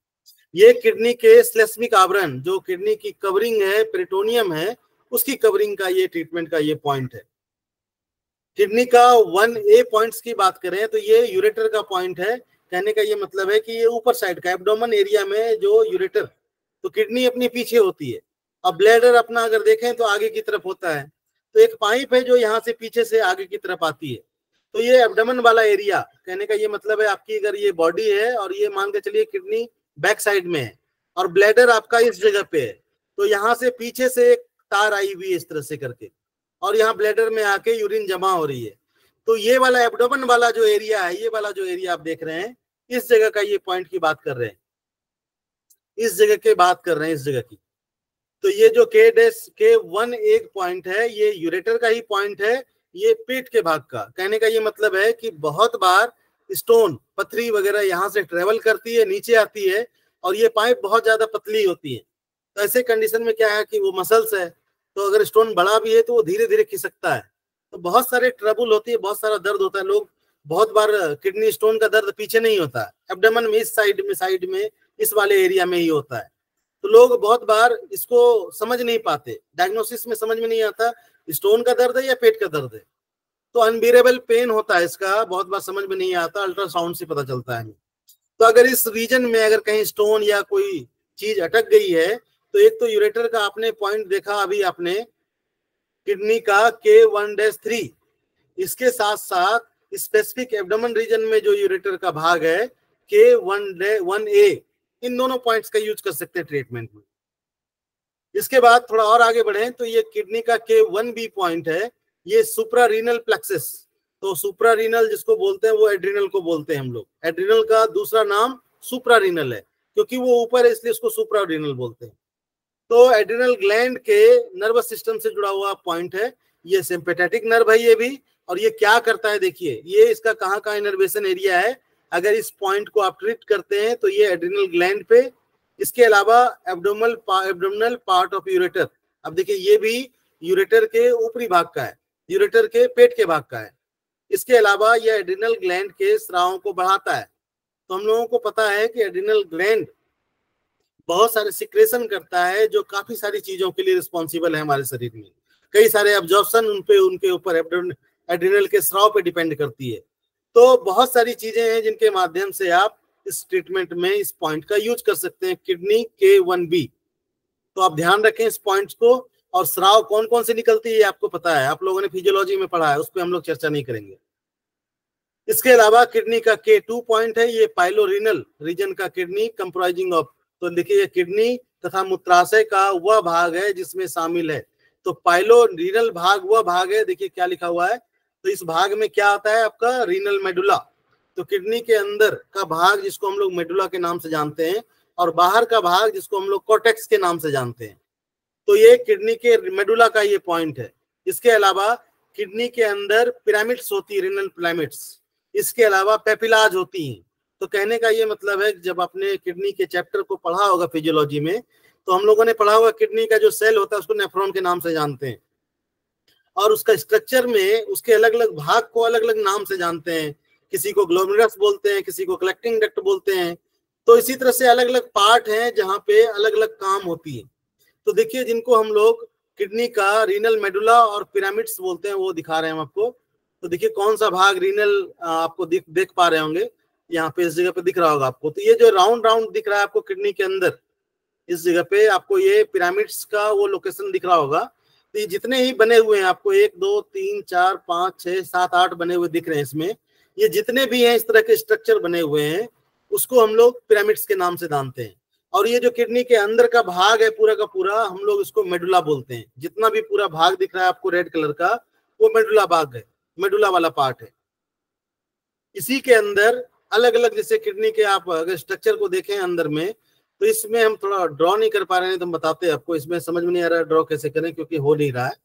ये किडनी के श्लेष्मिक आवरण, जो किडनी की कवरिंग है, पेरिटोनियम है, उसकी कवरिंग का ये ट्रीटमेंट का ये पॉइंट है। किडनी का 1A पॉइंट्स की बात करें तो ये यूरेटर का पॉइंट है। कहने का ये मतलब है कि ये ऊपर साइड का एब्डोमेन एरिया में जो यूरेटर, तो किडनी अपनी पीछे होती है, अब ब्लैडर अपना अगर देखें तो आगे की तरफ होता है। तो एक पाइप है जो यहाँ से पीछे से आगे की तरफ आती है। तो ये एब्डोमेन वाला एरिया, कहने का ये मतलब है आपकी अगर ये बॉडी है और ये मान के चलिए किडनी बैक साइड में है और ब्लैडर आपका इस जगह पे है, तो यहाँ से पीछे से एक तार आई हुई है इस तरह से करके, और यहाँ ब्लैडर में आके यूरिन जमा हो रही है। तो ये वाला एब्डोमेन वाला जो एरिया है, ये वाला जो एरिया आप देख रहे हैं, इस जगह का ये पॉइंट की बात कर रहे हैं, इस जगह की बात कर रहे हैं, इस जगह की। तो ये जो K1A पॉइंट है ये यूरेटर का ही पॉइंट है, ये पेट के भाग का। कहने का ये मतलब है कि बहुत बार स्टोन, पथरी वगैरह यहाँ से ट्रेवल करती है, नीचे आती है, और ये पाइप बहुत ज्यादा पतली होती है। तो ऐसे कंडीशन में क्या है कि वो मसल्स है, तो अगर स्टोन बड़ा भी है तो वो धीरे धीरे खिसकता है, तो बहुत सारे ट्रबल होती है, बहुत सारा दर्द होता है। लोग बहुत बार किडनी स्टोन का दर्द पीछे नहीं होता है, एब्डोमेन में इस साइड में इस वाले एरिया में ही होता है। तो लोग बहुत बार इसको समझ नहीं पाते, डायग्नोसिस में समझ में नहीं आता स्टोन का दर्द है या पेट का दर्द है। तो अनबियरेबल पेन होता है इसका, बहुत बार समझ में नहीं आता, अल्ट्रासाउंड से पता चलता है। तो अगर इस रीजन में अगर कहीं स्टोन या कोई चीज अटक गई है, तो एक तो यूरेटर का आपने पॉइंट देखा अभी आपने, किडनी का K1-3, इसके साथ साथ स्पेसिफिक एब्डोमेन रीजन में जो यूरेटर का भाग है K1A, इन दोनों पॉइंट्स का यूज कर सकते हैं ट्रीटमेंट में। इसके बाद थोड़ा और आगे बढ़े तो ये किडनी का K1B पॉइंट है, ये सुप्रारीनल प्लेक्सस। तो सुप्रारीनल जिसको बोलते हैं वो एड्रिनल को बोलते हैं हम लोग, एड्रिनल का दूसरा नाम सुप्रारीनल है, क्योंकि वो ऊपर है इसलिए उसको सुप्रारीनल बोलते हैं। तो एड्रिनल ग्लैंड के नर्वस सिस्टम से जुड़ा हुआ पॉइंट है, ये सिंपैथेटिक नर्व है ये भी। और ये क्या करता है देखिए, ये इसका कहाँ का इनर्वेशन एरिया है, अगर इस पॉइंट को आप ट्रीट करते हैं तो ये एड्रिनल ग्लैंड पे। इसके अलावा एब्डोमिनल पार्ट ऑफ यूरेटर, अब देखिए ये भी यूरेटर के ऊपरी भाग का है, यूरेटर के पेट के भाग का है। इसके अलावा यह एड्रिनल ग्लैंड के स्रावों को बढ़ाता है। तो हम लोगों को पता है कि एड्रिनल ग्लैंड बहुत सारे सिक्रेशन करता है जो काफी सारी चीजों के लिए रिस्पॉन्सिबल है हमारे शरीर में। कई सारे एब्जॉर्प्शन उनके ऊपर एड्रिनल के स्राव पे डिपेंड करती है। तो बहुत सारी चीजें हैं जिनके माध्यम से आप इस ट्रीटमेंट में इस पॉइंट का यूज कर सकते हैं, किडनी K1B। तो आप ध्यान रखें इस पॉइंट्स को। और स्राव कौन कौन से निकलती है आपको पता है, आप लोगों ने फिजियोलॉजी में पढ़ा है, उस पर हम लोग चर्चा नहीं करेंगे। इसके अलावा किडनी का K2 पॉइंट है, ये पाइलोरीनल रीजन का किडनी कंप्राइजिंग ऑफ, तो देखिए ये किडनी तथा मूत्राशय का वह भाग है जिसमें शामिल है। तो पाइलोरीनल भाग वह भाग है, देखिए क्या लिखा हुआ है। तो इस भाग में क्या आता है आपका रीनल मेडुला। तो किडनी के अंदर का भाग जिसको हम लोग मेडुला के नाम से जानते हैं, और बाहर का भाग जिसको हम लोग कॉर्टेक्स के नाम से जानते हैं। तो ये किडनी के मेडुला का ये पॉइंट है। इसके अलावा किडनी के अंदर पिरामिड्स होती है, रीनल पिरामिड्स। इसके अलावा पेपिलाज होती हैं। तो कहने का ये मतलब है कि जब आपने किडनी के चैप्टर को पढ़ा होगा फिजियोलॉजी में, तो हम लोगों ने पढ़ा होगा किडनी का जो सेल होता है उसको नेफ्रॉन के नाम से जानते हैं, और उसका स्ट्रक्चर में उसके अलग अलग भाग को अलग अलग नाम से जानते हैं। किसी को ग्लोमेरुलस बोलते हैं, किसी को कलेक्टिंग डक्ट बोलते हैं। तो इसी तरह से अलग अलग पार्ट हैं जहाँ पे अलग अलग काम होती है। तो देखिए जिनको हम लोग किडनी का रीनल मेडुला और पिरामिड्स बोलते हैं वो दिखा रहे हैं हम आपको। तो देखिए कौन सा भाग रीनल आपको देख पा रहे होंगे, यहाँ पे इस जगह पे दिख रहा होगा आपको। तो ये जो राउंड राउंड दिख रहा है आपको किडनी के अंदर, इस जगह पे आपको ये पिरामिड्स का वो लोकेशन दिख रहा होगा। तो ये जितने ही बने हुए हैं आपको 1 2 3 4 5 6 7 8 बने हुए दिख रहे हैं इसमें, ये जितने भी हैं इस तरह के स्ट्रक्चर बने हुए हैं, उसको हम लोग पिरामिड्स के नाम से जानते हैं। और ये जो किडनी के अंदर का भाग है पूरा का पूरा, हम लोग इसको मेडुला बोलते हैं। जितना भी पूरा भाग दिख रहा है आपको रेड कलर का, वो मेडुला भाग है, मेडुला वाला पार्ट है। इसी के अंदर अलग अलग, जैसे किडनी के आप अगर स्ट्रक्चर को देखें अंदर में, तो इसमें हम थोड़ा ड्रॉ नहीं कर पा रहे हैं, तो हम बताते हैं आपको। इसमें समझ में नहीं आ रहा है ड्रॉ कैसे करें, क्योंकि हो नहीं रहा है।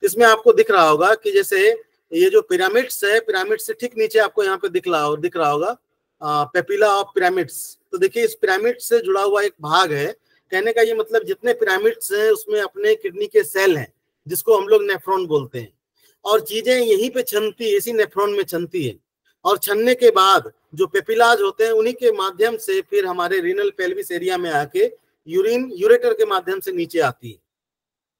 इसमें आपको दिख रहा होगा कि जैसे ये जो पिरामिड्स है, पिरामिड से ठीक नीचे आपको यहाँ पे दिख रहा होगा पेपिला ऑफ पिरामिड्स। तो देखिए इस पिरामिड से जुड़ा हुआ एक भाग है। कहने का ये मतलब जितने पिरामिड्स हैं उसमें अपने किडनी के सेल हैं, जिसको हम लोग नेफ्रॉन बोलते हैं। और चीजें यहीं पे छनती है, इसी नेफ्रॉन में छनती है। और छनने के बाद जो पेपिलाज होते हैं उन्हीं के माध्यम से फिर हमारे रीनल पेल्विस एरिया में आके यूरिन यूरेटर के माध्यम से नीचे आती है।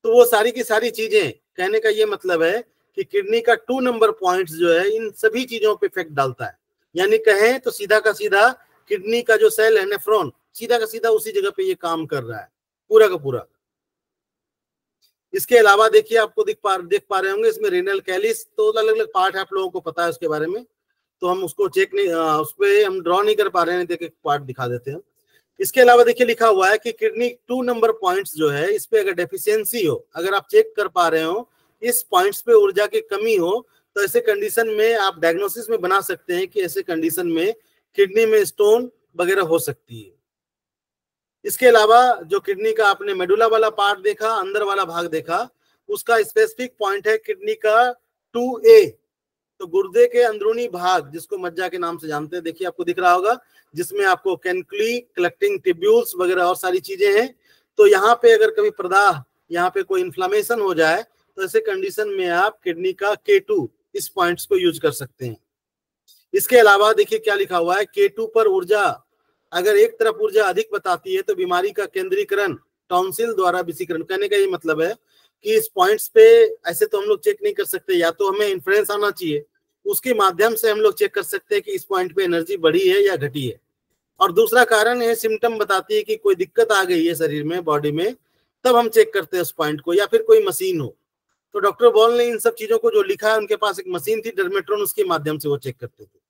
तो वो सारी की सारी चीजें, कहने का ये मतलब है कि किडनी का 2 नंबर पॉइंट्स जो है इन सभी चीजों पे इफेक्ट डालता है। यानी कहें तो सीधा का सीधा किडनी का जो सेल है नेफ्रॉन, सीधा का सीधा उसी जगह पे ये काम कर रहा है पूरा का पूरा। इसके अलावा देखिए आपको देख पा रहे होंगे इसमें रीनल कैलिस, तो अलग अलग पार्ट है, आप लोगों को पता है उसके बारे में, तो हम उसको चेक नहीं, उस पर हम ड्रॉ नहीं कर पा रहे हैं, देखिए पार्ट दिखा देते हैं। इसके अलावा देखिए लिखा हुआ है कि किडनी 2 नंबर पॉइंट्स जो है, इस पे अगर डेफिशिएंसी हो, अगर आप चेक कर पा रहे हो इस पॉइंट्स पे ऊर्जा की कमी हो, तो ऐसे कंडीशन में आप डायग्नोसिस में बना सकते हैं कि ऐसे कंडीशन में किडनी में स्टोन वगैरह हो सकती है। इसके अलावा जो किडनी का आपने मेडुला वाला पार्ट देखा, अंदर वाला भाग देखा, उसका स्पेसिफिक पॉइंट है किडनी का 2A, तो गुर्दे के अंदरूनी भाग, जिसको मज्जा के नाम से जानते हैं। देखिए आपको दिख रहा होगा जिसमें आपको कैनक्ली, कलेक्टिंग ट्यूब्यूल्स वगैरह और सारी चीजें हैं। तो यहाँ पे अगर कभी प्रदाह, यहाँ पे कोई इन्फ्लामेशन हो जाए, तो ऐसे कंडीशन में आप किडनी का K2 इस पॉइंट्स को यूज कर सकते हैं। इसके अलावा देखिए क्या लिखा हुआ है, K2 पर ऊर्जा, अगर एक तरफ ऊर्जा अधिक बताती है तो बीमारी का केंद्रीकरण टॉन्सिल द्वारा विषीकरण। कहने का ये मतलब है कि इस पॉइंट्स पे ऐसे तो हम लोग चेक नहीं कर सकते, या तो हमें इन्फ्लुएंस आना चाहिए, उसके माध्यम से हम लोग चेक कर सकते हैं कि इस पॉइंट पे एनर्जी बढ़ी है या घटी है। और दूसरा कारण है, सिम्टम बताती है कि कोई दिक्कत आ गई है शरीर में, बॉडी में, तब हम चेक करते हैं उस पॉइंट को, या फिर कोई मशीन हो। तो डॉक्टर बॉल ने इन सब चीजों को जो लिखा है, उनके पास एक मशीन थी डर्मेट्रॉन, उसके माध्यम से वो चेक करते थे।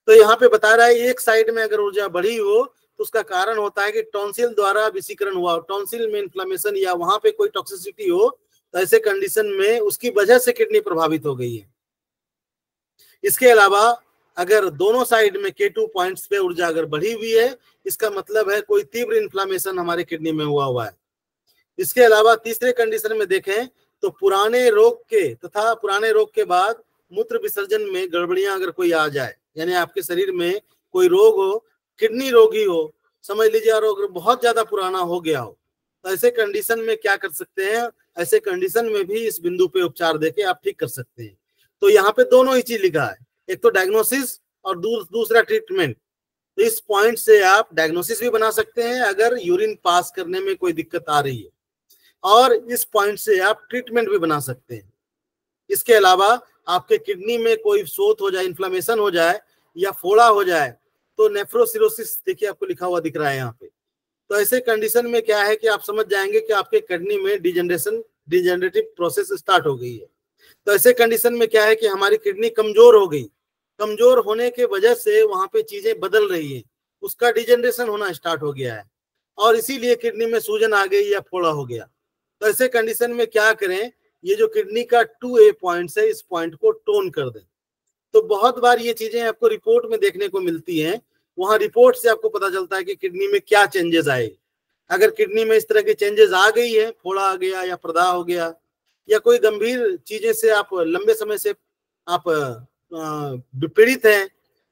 तो यहाँ पे बता रहा है एक साइड में अगर ऊर्जा बढ़ी हो तो उसका कारण होता है कि टॉन्सिल द्वारा विषीकरण हुआ, टॉन्सिल में इन्फ्लेमेशन या वहां पे कोई टॉक्सिसिटी हो, तो ऐसे कंडीशन में उसकी वजह से किडनी प्रभावित हो गई है। इसके अलावा अगर दोनों साइड में K2 पॉइंट्स पे ऊर्जा अगर बढ़ी हुई है, इसका मतलब है कोई तीव्र इन्फ्लेमेशन हमारे किडनी में हुआ है। इसके अलावा तीसरे कंडीशन में देखें तो पुराने रोग के बाद मूत्र विसर्जन में गड़बड़ियां अगर कोई आ जाए, यानी आपके शरीर में कोई रोग हो, किडनी रोगी हो, समझ लीजिए, और बहुत ज्यादा पुराना हो गया हो, तो ऐसे कंडीशन में क्या कर सकते हैं, ऐसे कंडीशन में भी इस बिंदु पे उपचार देके आप ठीक कर सकते हैं। तो यहाँ पे दोनों ही चीज लिखा है, एक तो डायग्नोसिस और दूसरा ट्रीटमेंट। तो इस पॉइंट से आप डायग्नोसिस भी बना सकते हैं अगर यूरिन पास करने में कोई दिक्कत आ रही है, और इस पॉइंट से आप ट्रीटमेंट भी बना सकते हैं। इसके अलावा आपके किडनी में कोई शोथ हो जाए, इन्फ्लेमेशन हो जाए या फोड़ा हो जाए, तो नेफ्रोसिरोसिस देखिए आपको लिखा हुआ दिख रहा है यहाँ पे। तो ऐसे कंडीशन में क्या है कि आप समझ जाएंगे कि आपके किडनी में डिजेनरेटिव प्रोसेस स्टार्ट हो गई है। तो ऐसे कंडीशन में क्या है कि हमारी किडनी कमजोर हो गई, कमजोर होने के वजह से वहां पे चीजें बदल रही है, उसका डिजेनरेशन होना स्टार्ट हो गया है, और इसीलिए किडनी में सूजन आ गई या फोड़ा हो गया। तो ऐसे कंडीशन में क्या करें, ये जो किडनी का 2A पॉइंट है, इस पॉइंट को टोन कर दें। तो बहुत बार ये चीजें आपको रिपोर्ट में देखने को मिलती हैं, वहां रिपोर्ट से आपको पता चलता है कि किडनी में क्या चेंजेस आए। अगर किडनी में इस तरह के चेंजेस आ गई है, फोड़ा आ गया या प्रदाह हो गया, या कोई गंभीर चीजें से आप लंबे समय से आप पीड़ित हैं,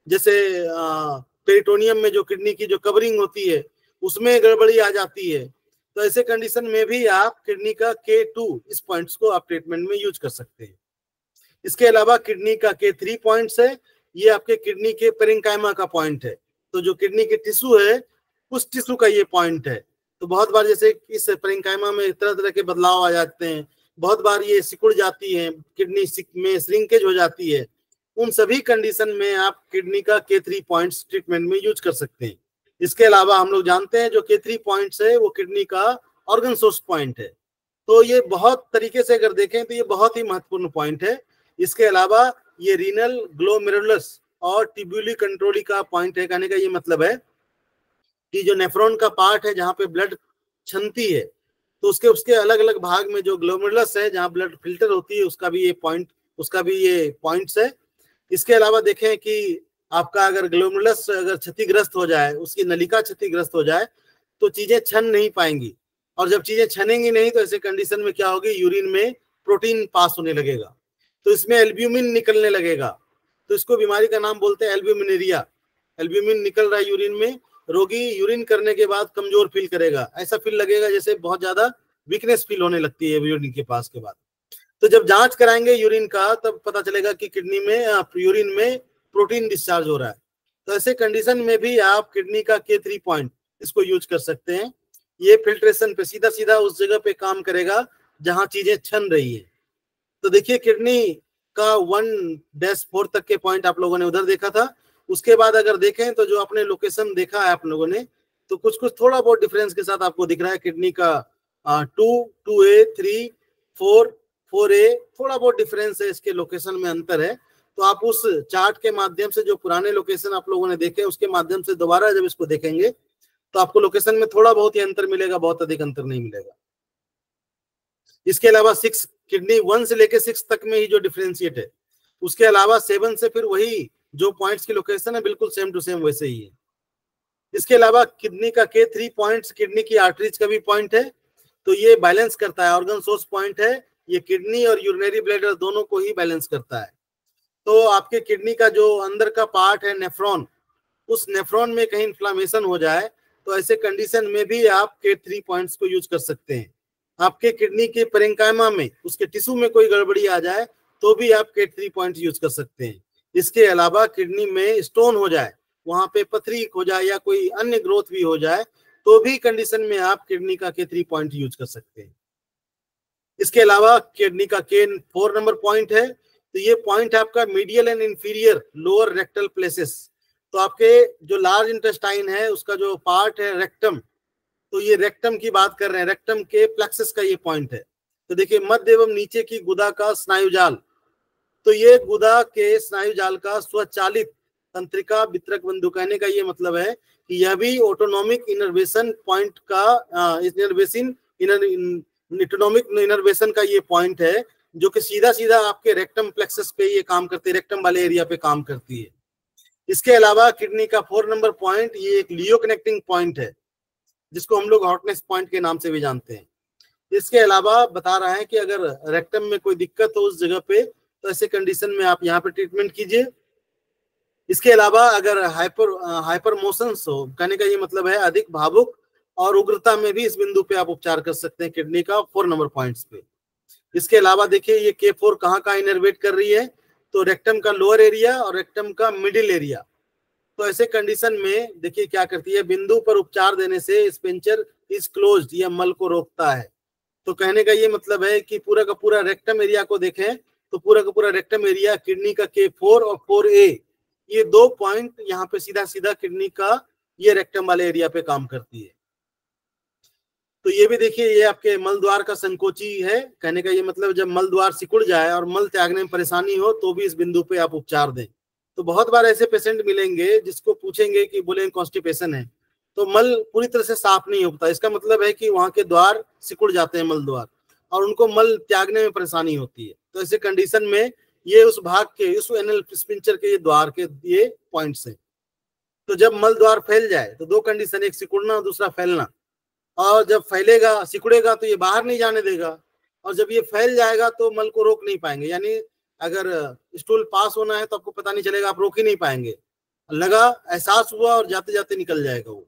जैसे पेरिटोनियम में जो किडनी की जो कवरिंग होती है उसमें गड़बड़ी आ जाती है, तो ऐसे कंडीशन में भी आप किडनी का K2 इस पॉइंट्स को आप ट्रीटमेंट में यूज कर सकते हैं। इसके अलावा किडनी का K3 पॉइंट्स है, ये आपके किडनी के पेरेन्काइमा का पॉइंट है। तो जो किडनी के टिश्यू है उस टिश्यू का ये पॉइंट है। तो बहुत बार जैसे इस पेरेन्काइमा में तरह तरह के बदलाव आ जाते हैं, बहुत बार ये सिकुड़ जाती है, किडनी में श्रिंकेज हो जाती है, उन सभी कंडीशन में आप किडनी का K3 पॉइंट्स ट्रीटमेंट में यूज कर सकते हैं। इसके अलावा हम लोग जानते हैं जो K3 पॉइंट्स है वो किडनी का ऑर्गन सोर्स पॉइंट है। तो ये बहुत तरीके से अगर देखें तो ये बहुत ही महत्वपूर्ण पॉइंट है। इसके अलावा ये रीनल ग्लोमेरुलस और ट्यूब्यूली कंट्रोली का पॉइंट है। कहने का ये मतलब है कि जो नेफ्रॉन का पार्ट है जहाँ पे ब्लड छनती है, तो उसके अलग अलग भाग में जो ग्लोमेरुलस है जहाँ ब्लड फिल्टर होती है, उसका भी ये पॉइंट्स है। इसके अलावा देखें कि आपका अगर ग्लोमेरुलस अगर क्षतिग्रस्त हो जाए, उसकी नलिका क्षतिग्रस्त हो जाए, तो चीजें छन नहीं पाएंगी, और जब चीजें छनेंगी नहीं तो ऐसे कंडीशन में क्या होगी, यूरिन में प्रोटीन पास होने लगेगा, तो इसमें एल्ब्यूमिन निकलने लगेगा, तो इसको बीमारी का नाम बोलते हैं एल्ब्यूमिनेरिया। एल्ब्यूमिन निकल रहा है यूरिन में, रोगी यूरिन करने के बाद कमजोर फील करेगा, ऐसा फील लगेगा जैसे बहुत ज्यादा वीकनेस फील होने लगती है यूरिन के पास के बाद। तो जब जांच कराएंगे यूरिन का, तब पता चलेगा कि किडनी में यूरिन में प्रोटीन डिस्चार्ज हो रहा है। तो ऐसे कंडीशन में भी आप किडनी का K3 पॉइंट इसको यूज कर सकते हैं। ये फिल्ट्रेशन पे सीधा सीधा उस जगह पे काम करेगा जहां चीजें छन रही है। तो देखिए किडनी का 1-4 तक के पॉइंट आप लोगों ने उधर देखा था। उसके बाद अगर देखें तो जो आपने लोकेशन देखा है आप लोगों ने, तो कुछ कुछ थोड़ा बहुत डिफरेंस के साथ आपको दिख रहा है। किडनी का 2A 3 4A थोड़ा बहुत डिफरेंस है, इसके लोकेशन में अंतर है। तो आप उस चार्ट के माध्यम से जो पुराने लोकेशन आप लोगों ने देखे उसके माध्यम से दोबारा जब इसको देखेंगे तो आपको लोकेशन में थोड़ा बहुत ही अंतर मिलेगा, बहुत अधिक अंतर नहीं मिलेगा। इसके अलावा 6 किडनी 1 से लेके 6 तक में ही जो डिफरेंशिएट है, उसके अलावा 7 से फिर वही जो पॉइंट्स की लोकेशन है बिल्कुल सेम टू सेम वैसे ही है। इसके अलावा किडनी का K3 पॉइंट्स किडनी की आर्टरीज का भी पॉइंट है, तो ये बैलेंस करता है, ऑर्गन सोर्स पॉइंट है, ये किडनी और यूरिनरी ब्लैडर दोनों को ही बैलेंस करता है। तो आपके किडनी का जो अंदर का पार्ट है नेफ्रॉन, उस नेफ्रॉन में कहीं इन्फ्लामेशन हो जाए तो ऐसे कंडीशन में भी आप K3 पॉइंट्स को यूज कर सकते हैं। आपके किडनी के पेरेंकाइमा में उसके टिश्यू में कोई गड़बड़ी आ जाए तो भी आप K3 पॉइंट यूज कर सकते हैं। इसके अलावा किडनी में स्टोन हो जाए, वहां पे पथरी हो जाए या कोई अन्य ग्रोथ भी हो जाए, तो भी कंडीशन में आप किडनी का K3 पॉइंट यूज कर सकते हैं। इसके अलावा किडनी का K4 नंबर पॉइंट है, तो ये पॉइंट है आपका medial and inferior lower rectal places. तो आपके जो लार्ज इंटेस्टाइन है उसका जो पार्ट है रेक्टम, तो ये रेक्टम की बात कर रहे हैं, रेक्टम के प्लेक्सस का ये पॉइंट है। तो देखिए मध्य एवं नीचे की गुदा का स्नायुजाल, तो ये गुदा के स्नायुजाल का स्वचालित तंत्रिका वितरक बंधु, कहने का ये मतलब है कि यह भी ऑटोनॉमिक इनर्वेशन पॉइंट का ऑटोनॉमिक इनर्वेशन का ये पॉइंट है, जो कि सीधा सीधा आपके रेक्टम प्लेक्सस पे ये काम करती है, रेक्टम वाले एरिया पे काम करती है। इसके अलावा किडनी का 4 नंबर पॉइंट ये एक लियो कनेक्टिंग पॉइंट है, जिसको हम लोग हॉटनेस पॉइंट के नाम से भी जानते हैं। इसके अलावा बता रहा है कि अगर रेक्टम में कोई दिक्कत हो उस जगह पे, तो ऐसे कंडीशन में आप यहाँ पे ट्रीटमेंट कीजिए। इसके अलावा अगर हाइपर मोशंस हो, कहने का ये मतलब है अधिक भावुक और उग्रता में भी इस बिंदु पे आप उपचार कर सकते हैं किडनी का 4 नंबर पॉइंट्स पे। इसके अलावा देखिए ये K4 कहाँ इनर्वेट कर रही है, तो रेक्टम का लोअर एरिया और रेक्टम का मिडिल एरिया। तो ऐसे कंडीशन में देखिए क्या करती है, बिंदु पर उपचार देने से स्पिंचर इज क्लोज्ड, यह मल को रोकता है। तो कहने का ये मतलब है कि पूरा का पूरा रेक्टम एरिया को देखें तो पूरा का पूरा रेक्टम एरिया किडनी का K4 और 4A, ये 2 पॉइंट यहाँ पे सीधा सीधा किडनी का ये रेक्टम वाले एरिया पे काम करती है। तो ये भी देखिए ये आपके मल द्वार का संकोची है, कहने का ये मतलब जब मल द्वार सिकुड़ जाए और मल त्यागने में परेशानी हो तो भी इस बिंदु पे आप उपचार दें। तो बहुत बार ऐसे पेशेंट मिलेंगे जिसको पूछेंगे कि बोले कॉन्स्टिपेशन है, तो मल पूरी तरह से साफ नहीं होता, इसका मतलब है कि वहां के द्वार सिकुड़ जाते हैं, मल द्वार, और उनको मल त्यागने में परेशानी होती है। तो ऐसे कंडीशन में ये उस भाग के, उस एनल स्पिंचर के ये द्वार के ये पॉइंट्स हैं। तो जब मल द्वार फैल जाए तो 2 कंडीशन, एक सिकुड़ना और दूसरा फैलना। और जब फैलेगा सिकुड़ेगा तो ये बाहर नहीं जाने देगा, और जब ये फैल जाएगा तो मल को रोक नहीं पाएंगे, यानी अगर स्टूल पास होना है तो आपको पता नहीं चलेगा, आप रोक ही नहीं पाएंगे, लगा एहसास हुआ और जाते जाते निकल जाएगा वो।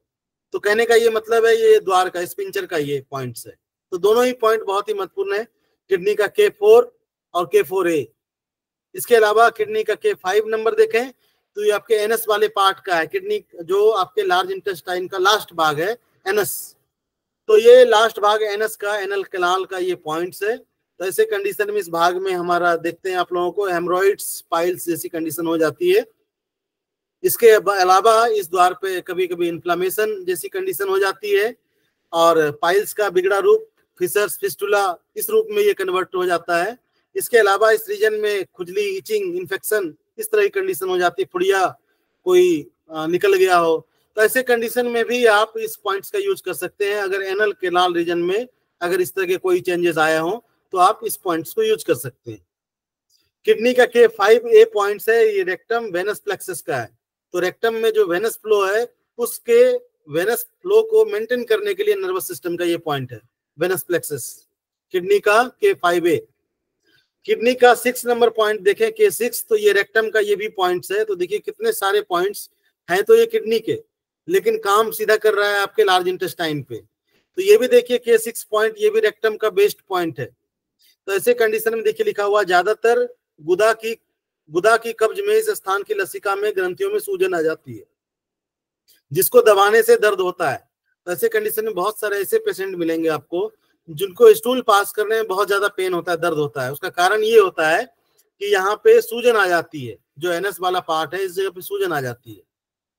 तो कहने का ये मतलब है ये द्वार का, स्पिंचर का ये पॉइंट्स है। तो दोनों ही पॉइंट बहुत ही महत्वपूर्ण है, किडनी का K4 और K4A। इसके अलावा किडनी का K5 नंबर देखें तो ये आपके एनस वाले पार्ट का है, किडनी जो आपके लार्ज इंटेस्टाइन का लास्ट भाग है एनस, तो ये लास्ट भाग एनस का, एनल कैनाल का ये पॉइंट्स है। तो ऐसे कंडीशन में इस भाग में हमारा देखते हैं आप लोगों को हेमरॉइड्स, पाइल्स जैसी कंडीशन हो जाती है। इसके अलावा इस द्वार पे कभी कभी इन्फ्लामेशन जैसी कंडीशन हो जाती है, और पाइल्स का बिगड़ा रूप फिशर्स, फिस्टुला, इस रूप में ये कन्वर्ट हो जाता है। इसके अलावा इस रीजन में खुजली, इचिंग, इन्फेक्शन, इस तरह की कंडीशन हो जाती है, फुड़िया कोई निकल गया हो। तो ऐसे कंडीशन में भी आप इस पॉइंट्स का यूज कर सकते हैं। अगर एनल केनाल रीजन में अगर इस तरह के कोई चेंजेस आया हो तो आप इस पॉइंट्स को यूज कर सकते हैं। किडनी का K5A पॉइंट्स है, ये रेक्टम वेनस प्लेक्सस का है। तो रेक्टम में जो वेनस फ्लो है उसके वेनस फ्लो को मेंटेन करने के लिए नर्वस सिस्टम का ये पॉइंट है, वेनस प्लेक्सस, किडनी का K5A। किडनी का 6 नंबर पॉइंट देखें, K6, तो ये रेक्टम का ये भी पॉइंट्स है। तो देखिए कितने सारे पॉइंट्स हैं तो ये किडनी के, लेकिन काम सीधा कर रहा है आपके लार्ज इंटेस्टाइन पे। तो ये भी देखिए K6 पॉइंट, ये भी रेक्टम का बेस्ट पॉइंट है। तो ऐसे कंडीशन में देखिए लिखा हुआ ज्यादातर गुदा की कब्ज में इस स्थान की लसिका में ग्रंथियों में सूजन आ जाती है जिसको दबाने से दर्द होता है। तो ऐसे कंडीशन में बहुत सारे ऐसे पेशेंट मिलेंगे आपको जिनको स्टूल पास करने में बहुत ज्यादा पेन होता है, दर्द होता है। उसका कारण ये होता है कि यहाँ पे सूजन आ जाती है, जो एनएस वाला पार्ट है इस जगह पे सूजन आ जाती है।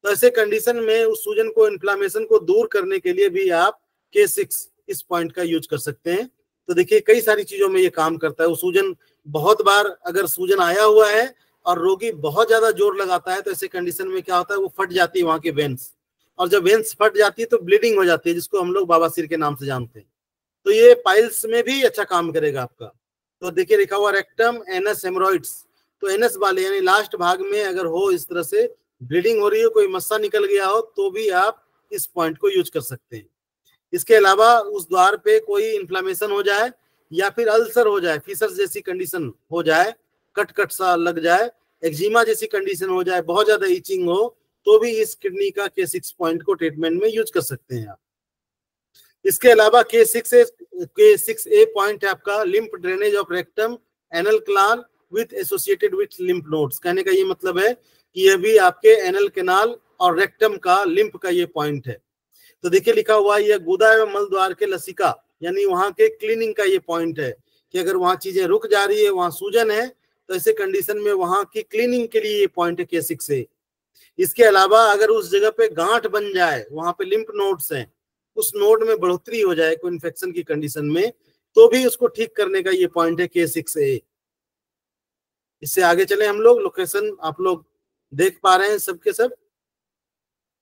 तो ऐसे कंडीशन में उस सूजन को, इन्फ्लामेशन को दूर करने के लिए भी आप K6 इस पॉइंट का यूज कर सकते हैं। तो देखिए कई सारी चीजों में ये काम करता है। वो सूजन बहुत बार अगर सूजन आया हुआ है और रोगी बहुत ज्यादा जोर लगाता है तो ऐसे कंडीशन में क्या होता है, वो फट जाती है वहां की वेन्स, और जब वेन्स फट जाती है तो ब्लीडिंग हो जाती है, जिसको हम लोग बवासीर के नाम से जानते हैं। तो ये पाइल्स में भी अच्छा काम करेगा आपका। तो देखिए लिखा हुआ रेक्टम एनस हेमरॉइड्स, तो एनस वाले यानी लास्ट भाग में अगर हो इस तरह से ब्लीडिंग हो रही हो, कोई मस्सा निकल गया हो, तो भी आप इस पॉइंट को यूज कर सकते हैं। इसके अलावा उस द्वार पे कोई इन्फ्लामेशन हो जाए या फिर अल्सर हो जाए, फिशर जैसी कंडीशन हो जाए, कट सा लग जाए, एक्जिमा जैसी कंडीशन हो जाए, बहुत ज्यादा ईचिंग हो, तो भी इस किडनी का K6 पॉइंट को ट्रीटमेंट में यूज कर सकते हैं आप। इसके अलावा K6A पॉइंट है आपका lymph drainage of rectum anal canal with associated with lymph nodes. कहने का ये मतलब है कि यह भी आपके एनल कैनाल और रेक्टम का लिम्फ का ये पॉइंट है। तो देखिए लिखा हुआ यह गुदा एवं मल द्वार के लसिका यानी वहां के क्लीनिंग का ये पॉइंट है कि अगर वहां चीजें रुक जा रही है, वहां सूजन है, तो ऐसे कंडीशन में वहां की क्लीनिंग के लिए ये पॉइंट है K6A। इसके अलावा अगर उस जगह पे गांठ बन जाए, वहां पे लिम्फ नोड्स हैं, उस नोड में बढ़ोतरी हो जाए कोई इन्फेक्शन की कंडीशन में, तो भी उसको ठीक करने का ये पॉइंट है K6A। इससे आगे चले हम लोग, लोकेशन आप लोग देख पा रहे हैं सबके सब।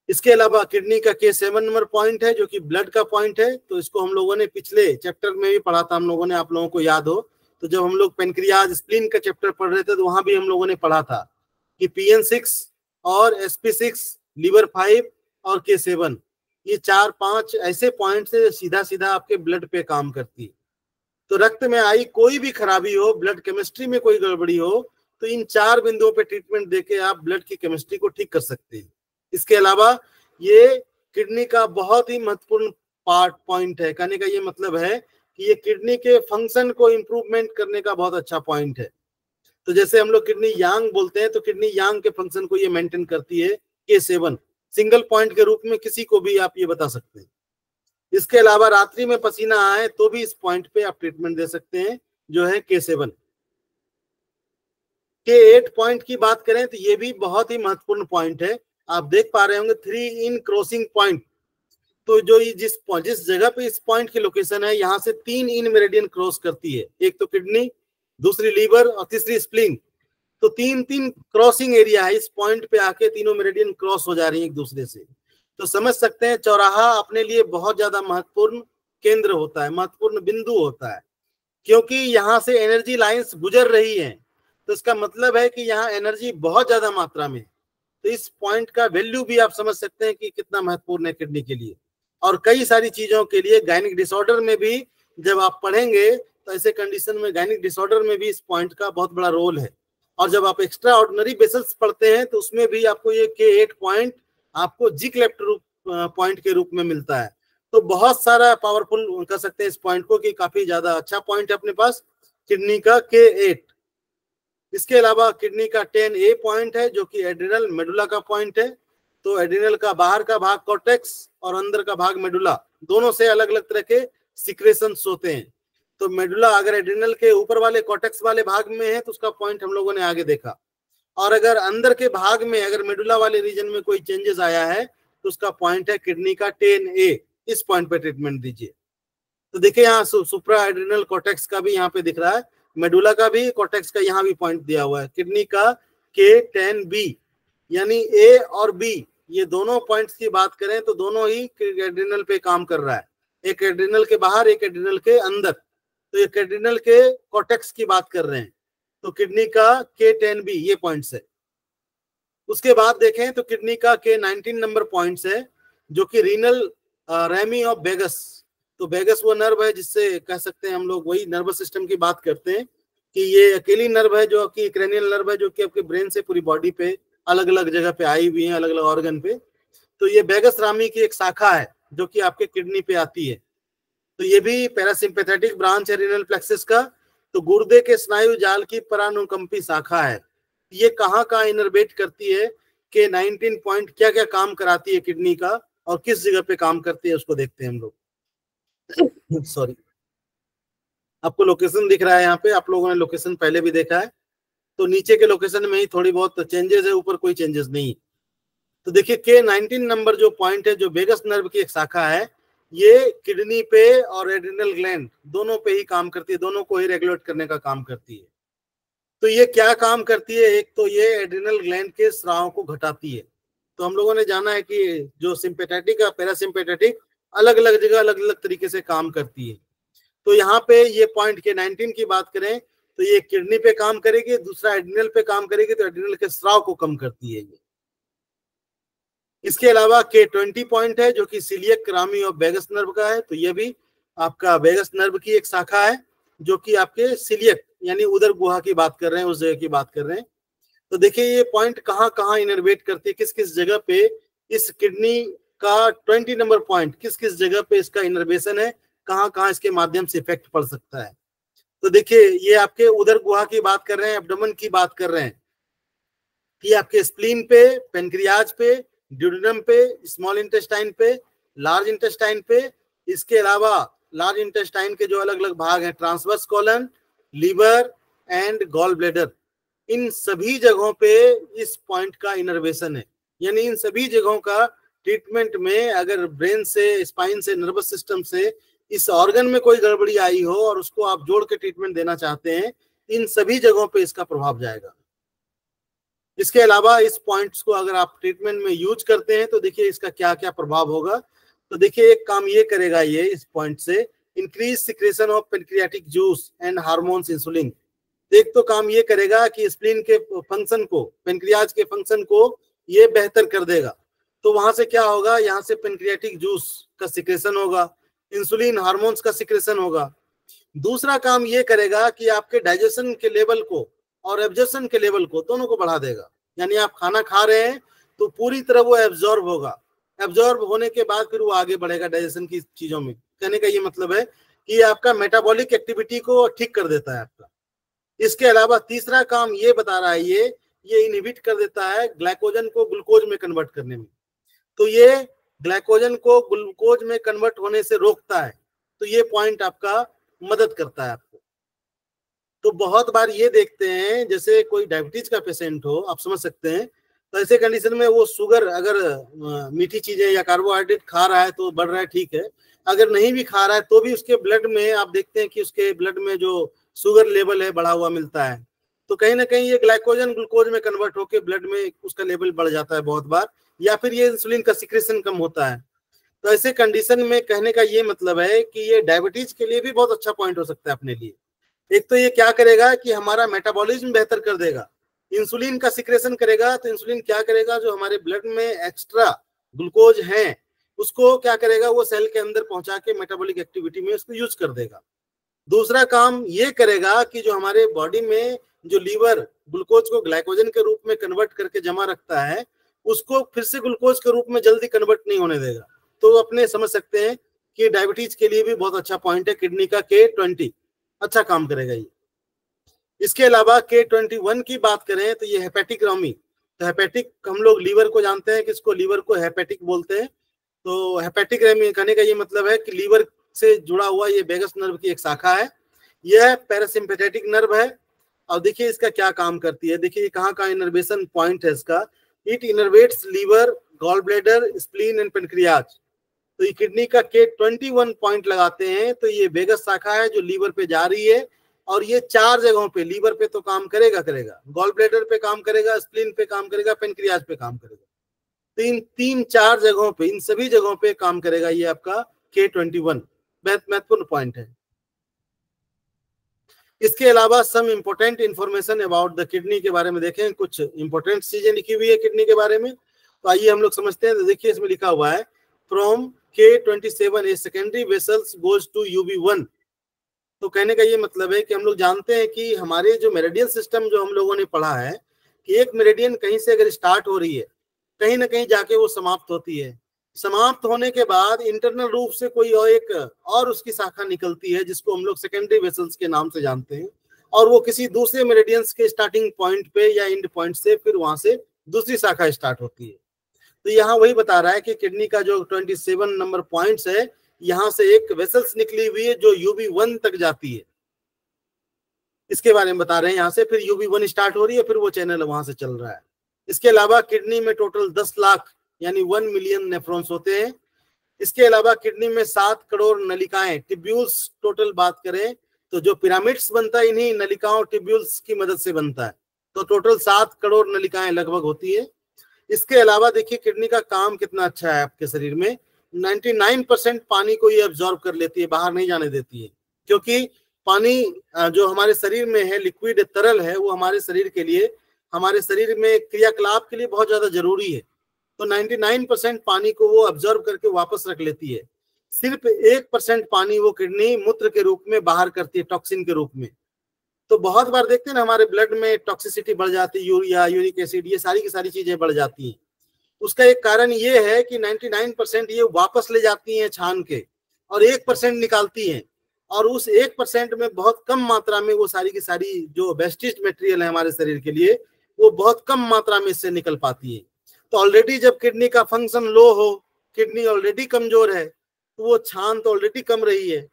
इसके अलावा किडनी का K7 नंबर पॉइंट है जो कि ब्लड का पॉइंट है। तो इसको हम लोगों ने पिछले चैप्टर में भी पढ़ा था, हम लोगों ने, आप लोगों को याद हो तो जब हम लोग पेनक्रियाज स्प्लीन का चैप्टर पढ़ रहे थे तो वहां भी हम लोगों ने पढ़ा था कि PN6 और SP6, लीवर 5 और K7, ये 4-5 ऐसे पॉइंट से सीधा सीधा आपके ब्लड पे काम करती है। तो रक्त में आई कोई भी खराबी हो, ब्लड केमिस्ट्री में कोई गड़बड़ी हो, तो इन 4 बिंदुओं पे ट्रीटमेंट देके आप ब्लड की केमिस्ट्री को ठीक कर सकते हैं। इसके अलावा ये किडनी का बहुत ही महत्वपूर्ण पॉइंट है। कहने का ये मतलब है कि ये किडनी के फंक्शन को इंप्रूवमेंट करने का बहुत अच्छा पॉइंट है। तो जैसे हम लोग किडनी यांग बोलते हैं, तो किडनी यांग के फंक्शन को ये मेंटेन करती है K7, सिंगल पॉइंट के रूप में किसी को भी आप ये बता सकते हैं। इसके अलावा रात्रि में पसीना आए तो भी इस पॉइंट पे आप ट्रीटमेंट दे सकते हैं, जो है K7। K8 पॉइंट की बात करें तो ये भी बहुत ही महत्वपूर्ण पॉइंट है। आप देख पा रहे होंगे 3 इन क्रॉसिंग पॉइंट। तो जो जिस जगह पे इस पॉइंट की लोकेशन है, यहाँ से 3 इन मेरिडियन क्रॉस करती है, एक तो किडनी, दूसरी लीवर और तीसरी स्प्लीन। तो 3 क्रॉसिंग एरिया है, इस पॉइंट पे आके तीनों मेरिडियन क्रॉस हो जा रही है एक दूसरे से। तो समझ सकते हैं चौराहा अपने लिए बहुत ज्यादा महत्वपूर्ण केंद्र होता है, महत्वपूर्ण बिंदु होता है, क्योंकि यहाँ से एनर्जी लाइंस गुजर रही हैं। तो इसका मतलब है कि यहाँ एनर्जी बहुत ज्यादा मात्रा में। तो इस पॉइंट का वैल्यू भी आप समझ सकते हैं कि कितना महत्वपूर्ण है किडनी के लिए और कई सारी चीजों के लिए। गायनिक डिसऑर्डर में भी जब आप पढ़ेंगे तो ऐसे कंडीशन में गायनिक डिसऑर्डर में भी इस पॉइंट का बहुत बड़ा रोल है। और जब आप एक्स्ट्रा ऑर्डिनरी वेसल्स पढ़ते हैं तो उसमें भी आपको ये K8 पॉइंट आपको जिक-लेफ्ट पॉइंट के रूप में मिलता है। तो बहुत सारा पावरफुल कर सकते हैं इस पॉइंट को कि काफी ज्यादा अच्छा पॉइंट है अपने पास किडनी का K8। इसके अलावा किडनी का 10A पॉइंट है जो कि एड्रिनल मेडुला का पॉइंट है। तो एड्रिनल का बाहर का भाग कॉर्टेक्स और अंदर का भाग मेडुला, दोनों से अलग अलग तरह के सिक्रेशंस होते हैं। तो मेडुला अगर एड्रिनल के ऊपर वाले कॉर्टेक्स वाले भाग में है तो उसका पॉइंट हम लोगों ने आगे देखा, और अगर अंदर के भाग में अगर मेडुला वाले रीजन में कोई चेंजेस आया है तो उसका पॉइंट है किडनी का 10A। इस पॉइंट पे ट्रीटमेंट दीजिए। तो देखिए यहाँ सुप्रा एड्रिनल कॉर्टेक्स का भी यहाँ पे दिख रहा है, मेडुला का भी, कॉर्टेक्स का यहाँ भी पॉइंट दिया हुआ है। किडनी का K10B यानी A और B ये दोनों पॉइंट्स की बात करें तो दोनों ही एड्रिनल पे काम कर रहा है, एक एड्रिनल के बाहर एक एड्रिनल के अंदर। तो ये एड्रिनल के कॉर्टेक्स की बात कर रहे हैं, तो किडनी का K10B ये पॉइंट्स है। उसके बाद देखें तो किडनी का K19 नंबर पॉइंट्स है, जो कि रीनल रेमी ऑफ वेगस। तो वेगस वो नर्व है जिससे कह सकते हैं हम लोग वही नर्वस सिस्टम की बात करते हैं कि ये अकेली नर्व है जो कि क्रेनियल नर्व है, जो कि आपके ब्रेन से पूरी बॉडी पे अलग अलग जगह पे आई हुई है, अलग अलग ऑर्गन पे। तो ये वेगस रामी की एक शाखा है जो कि आपके किडनी पे आती है। तो ये भी पैरासिम्पैथेटिक ब्रांच है रीनल प्लेक्सस का। तो गुर्दे के स्नायु जाल की परानुकंपी शाखा है। ये कहाँ कहाँ इनर्वेट करती है, K19 पॉइंट क्या क्या काम कराती है किडनी का और किस जगह पे काम करती है, उसको देखते हैं हम लोग। सॉरी, आपको लोकेशन दिख रहा है यहाँ पे, आप लोगों ने लोकेशन पहले भी देखा है। तो नीचे के लोकेशन में ही थोड़ी बहुत चेंजेस है, ऊपर कोई चेंजेस नहीं। तो देखिए K19 नंबर जो पॉइंट है, जो वेगस नर्व की एक शाखा है, ये किडनी पे और एड्रिनल ग्लैंड दोनों पे ही काम करती है, दोनों को ही रेगुलेट करने का काम करती है। तो ये क्या काम करती है, एक तो ये एड्रिनल ग्लैंड के स्राव को घटाती है। तो हम लोगों ने जाना है कि जो सिंपैथेटिक और पैरासिम्पैथेटिक अलग अलग जगह अलग अलग तरीके से काम करती है। तो यहाँ पे ये पॉइंट K19 की बात करें तो ये किडनी पे काम करेगी, दूसरा एड्रिनल पे काम करेगी, तो एड्रिनल के स्राव को कम करती है ये। इसके अलावा K20 पॉइंट है जो कि celiac rami of vagus nerve का है। तो ये भी आपका वेगस नर्व की एक शाखा है जो कि आपके सिलियक यानी उदर गुहा की बात कर रहे हैं, उस जगह की बात कर रहे हैं। तो देखिए ये पॉइंट कहाँ कहाँ इनर्वेट करती है, किस किस जगह पे इस किडनी का 20 नंबर पॉइंट किस किस जगह पे इसका इनर्वेशन है, कहाँ कहाँ इसके माध्यम से इफेक्ट पड़ सकता है। तो देखिए ये आपके उदर गुहा की बात कर रहे हैं, एब्डोमेन की बात कर रहे हैं, कि आपके स्प्लीन पे, पेनक्रियाज पे, ड्यूडेनम पे, स्मॉल इंटेस्टाइन पे, लार्ज इंटेस्टाइन पे। इसके अलावा लार्ज इंटेस्टाइन के जो अलग अलग भाग हैं, transverse colon, liver and gall bladder, इन सभी जगहों पे इस पॉइंट का इनर्वेशन है। यानी इन सभी जगहों का ट्रीटमेंट में अगर ब्रेन से, स्पाइन से, नर्वस सिस्टम से इस ऑर्गन में कोई गड़बड़ी आई हो और उसको आप जोड़ के ट्रीटमेंट देना चाहते हैं, इन सभी जगहों पे इसका प्रभाव जाएगा। इसके अलावा इस पॉइंट्स को अगर आप ट्रीटमेंट में यूज करते हैं तो देखिए इसका क्या क्या प्रभाव होगा। तो देखिए एक काम ये करेगा ये इस पॉइंट से, increase secretion of pancreatic juice and hormones insulin. एक तो काम ये करेगा कि स्प्लीन के फंक्शन को, पेनक्रियाज के फंक्शन को ये बेहतर कर देगा। तो वहां से क्या होगा, यहाँ से पेनक्रियाटिक जूस का सिक्रेशन होगा, इंसुलिन हार्मोन्स का सिक्रेशन होगा। दूसरा काम ये करेगा कि आपके डाइजेशन के लेवल को और एब्जॉर्प्शन के लेवल को, दोनों को बढ़ा देगा। यानी आप खाना खा रहे हैं तो पूरी तरह वो एब्जॉर्ब होगा, एब्जॉर्ब होने के बाद फिर वो आगे बढ़ेगा डाइजेशन की चीजों में। कहने का ये मतलब है कि आपका मेटाबॉलिक एक्टिविटी को ठीक कर देता है आपका। इसके अलावा तीसरा काम ये बता रहा है ये इनहिबिट कर देता है ग्लाइकोजन को ग्लूकोज में कन्वर्ट करने में। तो ये ग्लाइकोजन को ग्लूकोज में कन्वर्ट होने से रोकता है। तो ये पॉइंट आपका मदद करता है आपको। तो बहुत बार ये देखते हैं, जैसे कोई डायबिटीज का पेशेंट हो, आप समझ सकते हैं, तो ऐसे कंडीशन में वो शुगर अगर मीठी चीजें या कार्बोहाइड्रेट खा रहा है तो बढ़ रहा है, ठीक है। अगर नहीं भी खा रहा है तो भी उसके ब्लड में आप देखते हैं कि उसके ब्लड में जो शुगर लेवल है बढ़ा हुआ मिलता है। तो कहीं ना कहीं ये ग्लाइकोजन ग्लूकोज में कन्वर्ट होकर ब्लड में उसका लेवल बढ़ जाता है बहुत बार, या फिर ये इंसुलिन का सिक्रेशन कम होता है। तो ऐसे कंडीशन में कहने का ये मतलब है कि ये डायबिटीज के लिए भी बहुत अच्छा पॉइंट हो सकता है अपने लिए। एक तो ये क्या करेगा कि हमारा मेटाबॉलिज्म बेहतर कर देगा, इंसुलिन का सिक्रेशन करेगा। तो इंसुलिन क्या करेगा, जो हमारे ब्लड में एक्स्ट्रा ग्लूकोज है उसको क्या करेगा, वो सेल के अंदर पहुंचा के मेटाबॉलिक एक्टिविटी में उसको यूज कर देगा। दूसरा काम ये करेगा कि जो हमारे बॉडी में जो लीवर ग्लूकोज को ग्लाइकोजन के रूप में कन्वर्ट करके जमा रखता है, उसको फिर से ग्लूकोज के रूप में जल्दी कन्वर्ट नहीं होने देगा। तो अपने समझ सकते हैं कि डायबिटीज के लिए भी बहुत अच्छा पॉइंट है किडनी का K20, अच्छा काम करेगा ये। इसके अलावा K21 की बात करें तो ये हेपेटिक रामी। तो हेपेटिक हम लोग लीवर को जानते हैं कि इसको लीवर को हेपेटिक बोलते हैं। तो हेपेटिक रामी कहने का ये मतलब है कि लीवर से जुड़ा हुआ ये वेगस नर्व की एक शाखा है। यह पैरासिम्पैथेटिक नर्व है। और देखिए इसका क्या काम करती है, देखिए कहाँ कहाँ इनर्वेशन पॉइंट है इसका। It innervates liver, gall bladder, spleen and pancreas. तो ये किडनी का K21 पॉइंट लगाते हैं तो ये वेगस शाखा है जो लीवर पे जा रही है, और ये 4 जगहों पे, लीवर पे तो काम करेगा, गॉल ब्लैडर पे काम करेगा, स्प्लीन पे काम करेगा, पेनक्रियाज पे काम करेगा। तो इन 3-4 जगहों पे, इन सभी जगहों पे काम करेगा ये आपका K21। महत्वपूर्ण पॉइंट है। इसके अलावा some important information about the kidney के बारे में देखें, कुछ इंपोर्टेंट चीजें लिखी हुई है किडनी के बारे में, तो आइए हम लोग समझते हैं। तो देखिए इसमें लिखा हुआ है from K27 a secondary vessels goes to UB1। तो कहने का ये मतलब है कि हम लोग जानते हैं कि हमारे जो मेरिडियन सिस्टम जो हम लोगों ने पढ़ा है कि एक मेरिडियन कहीं से अगर स्टार्ट हो रही है, कहीं ना कहीं जाके वो समाप्त होती है। समाप्त होने के बाद इंटरनल रूप से कोई और उसकी शाखा निकलती है जिसको हम लोग सेकेंडरी वेसल्स के नाम से जानते हैं, और वो किसी दूसरे मेरिडियंस के स्टार्टिंग पॉइंट पे या एंड पॉइंट से फिर वहां से दूसरी शाखा स्टार्ट होती है। तो यहाँ वही बता रहा है कि किडनी का जो 27 नंबर पॉइंट्स है, यहाँ से एक वेसल्स निकली हुई है जो UB1 तक जाती है, इसके बारे में बता रहे हैं। यहाँ से फिर UB1 स्टार्ट हो रही है, फिर वो चैनल वहां से चल रहा है। इसके अलावा किडनी में टोटल 10 लाख यानी 1 मिलियन नेफ्रॉन्स होते हैं। इसके अलावा किडनी में 7 करोड़ नलिकाएं, टिब्यूल्स टोटल बात करें तो जो पिरामिड्स बनता है इन्हीं नलिकाओं टिब्यूल्स की मदद से बनता है। तो टोटल 7 करोड़ नलिकाएं लगभग होती है। इसके अलावा देखिए किडनी का काम कितना अच्छा है आपके शरीर में। 99% पानी को ये अब्जॉर्ब कर लेती है, बाहर नहीं जाने देती है, क्योंकि पानी जो हमारे शरीर में है, लिक्विड तरल है, वो हमारे शरीर के लिए, हमारे शरीर में क्रियाकलाप के लिए बहुत ज्यादा जरूरी है। तो 99% पानी को वो अब्जॉर्ब करके वापस रख लेती है। सिर्फ 1% पानी वो किडनी मूत्र के रूप में बाहर करती है, टॉक्सिन के रूप में। तो बहुत बार देखते हैं ना हमारे ब्लड में टॉक्सिसिटी बढ़ जाती है, यूरिया, यूरिक एसिड, ये सारी की सारी चीजें बढ़ जाती हैं। उसका एक कारण ये है कि 99% ये वापस ले जाती हैं छान के, और 1% निकालती हैं, और उस 1% में बहुत कम मात्रा में वो सारी की सारी जो वेस्टेज मटेरियल है हमारे शरीर के लिए, वो बहुत कम मात्रा में इससे निकल पाती है। तो ऑलरेडी जब किडनी का फंक्शन लो हो, किडनी ऑलरेडी कमजोर है, तो वो छान तो ऑलरेडी कम रही है,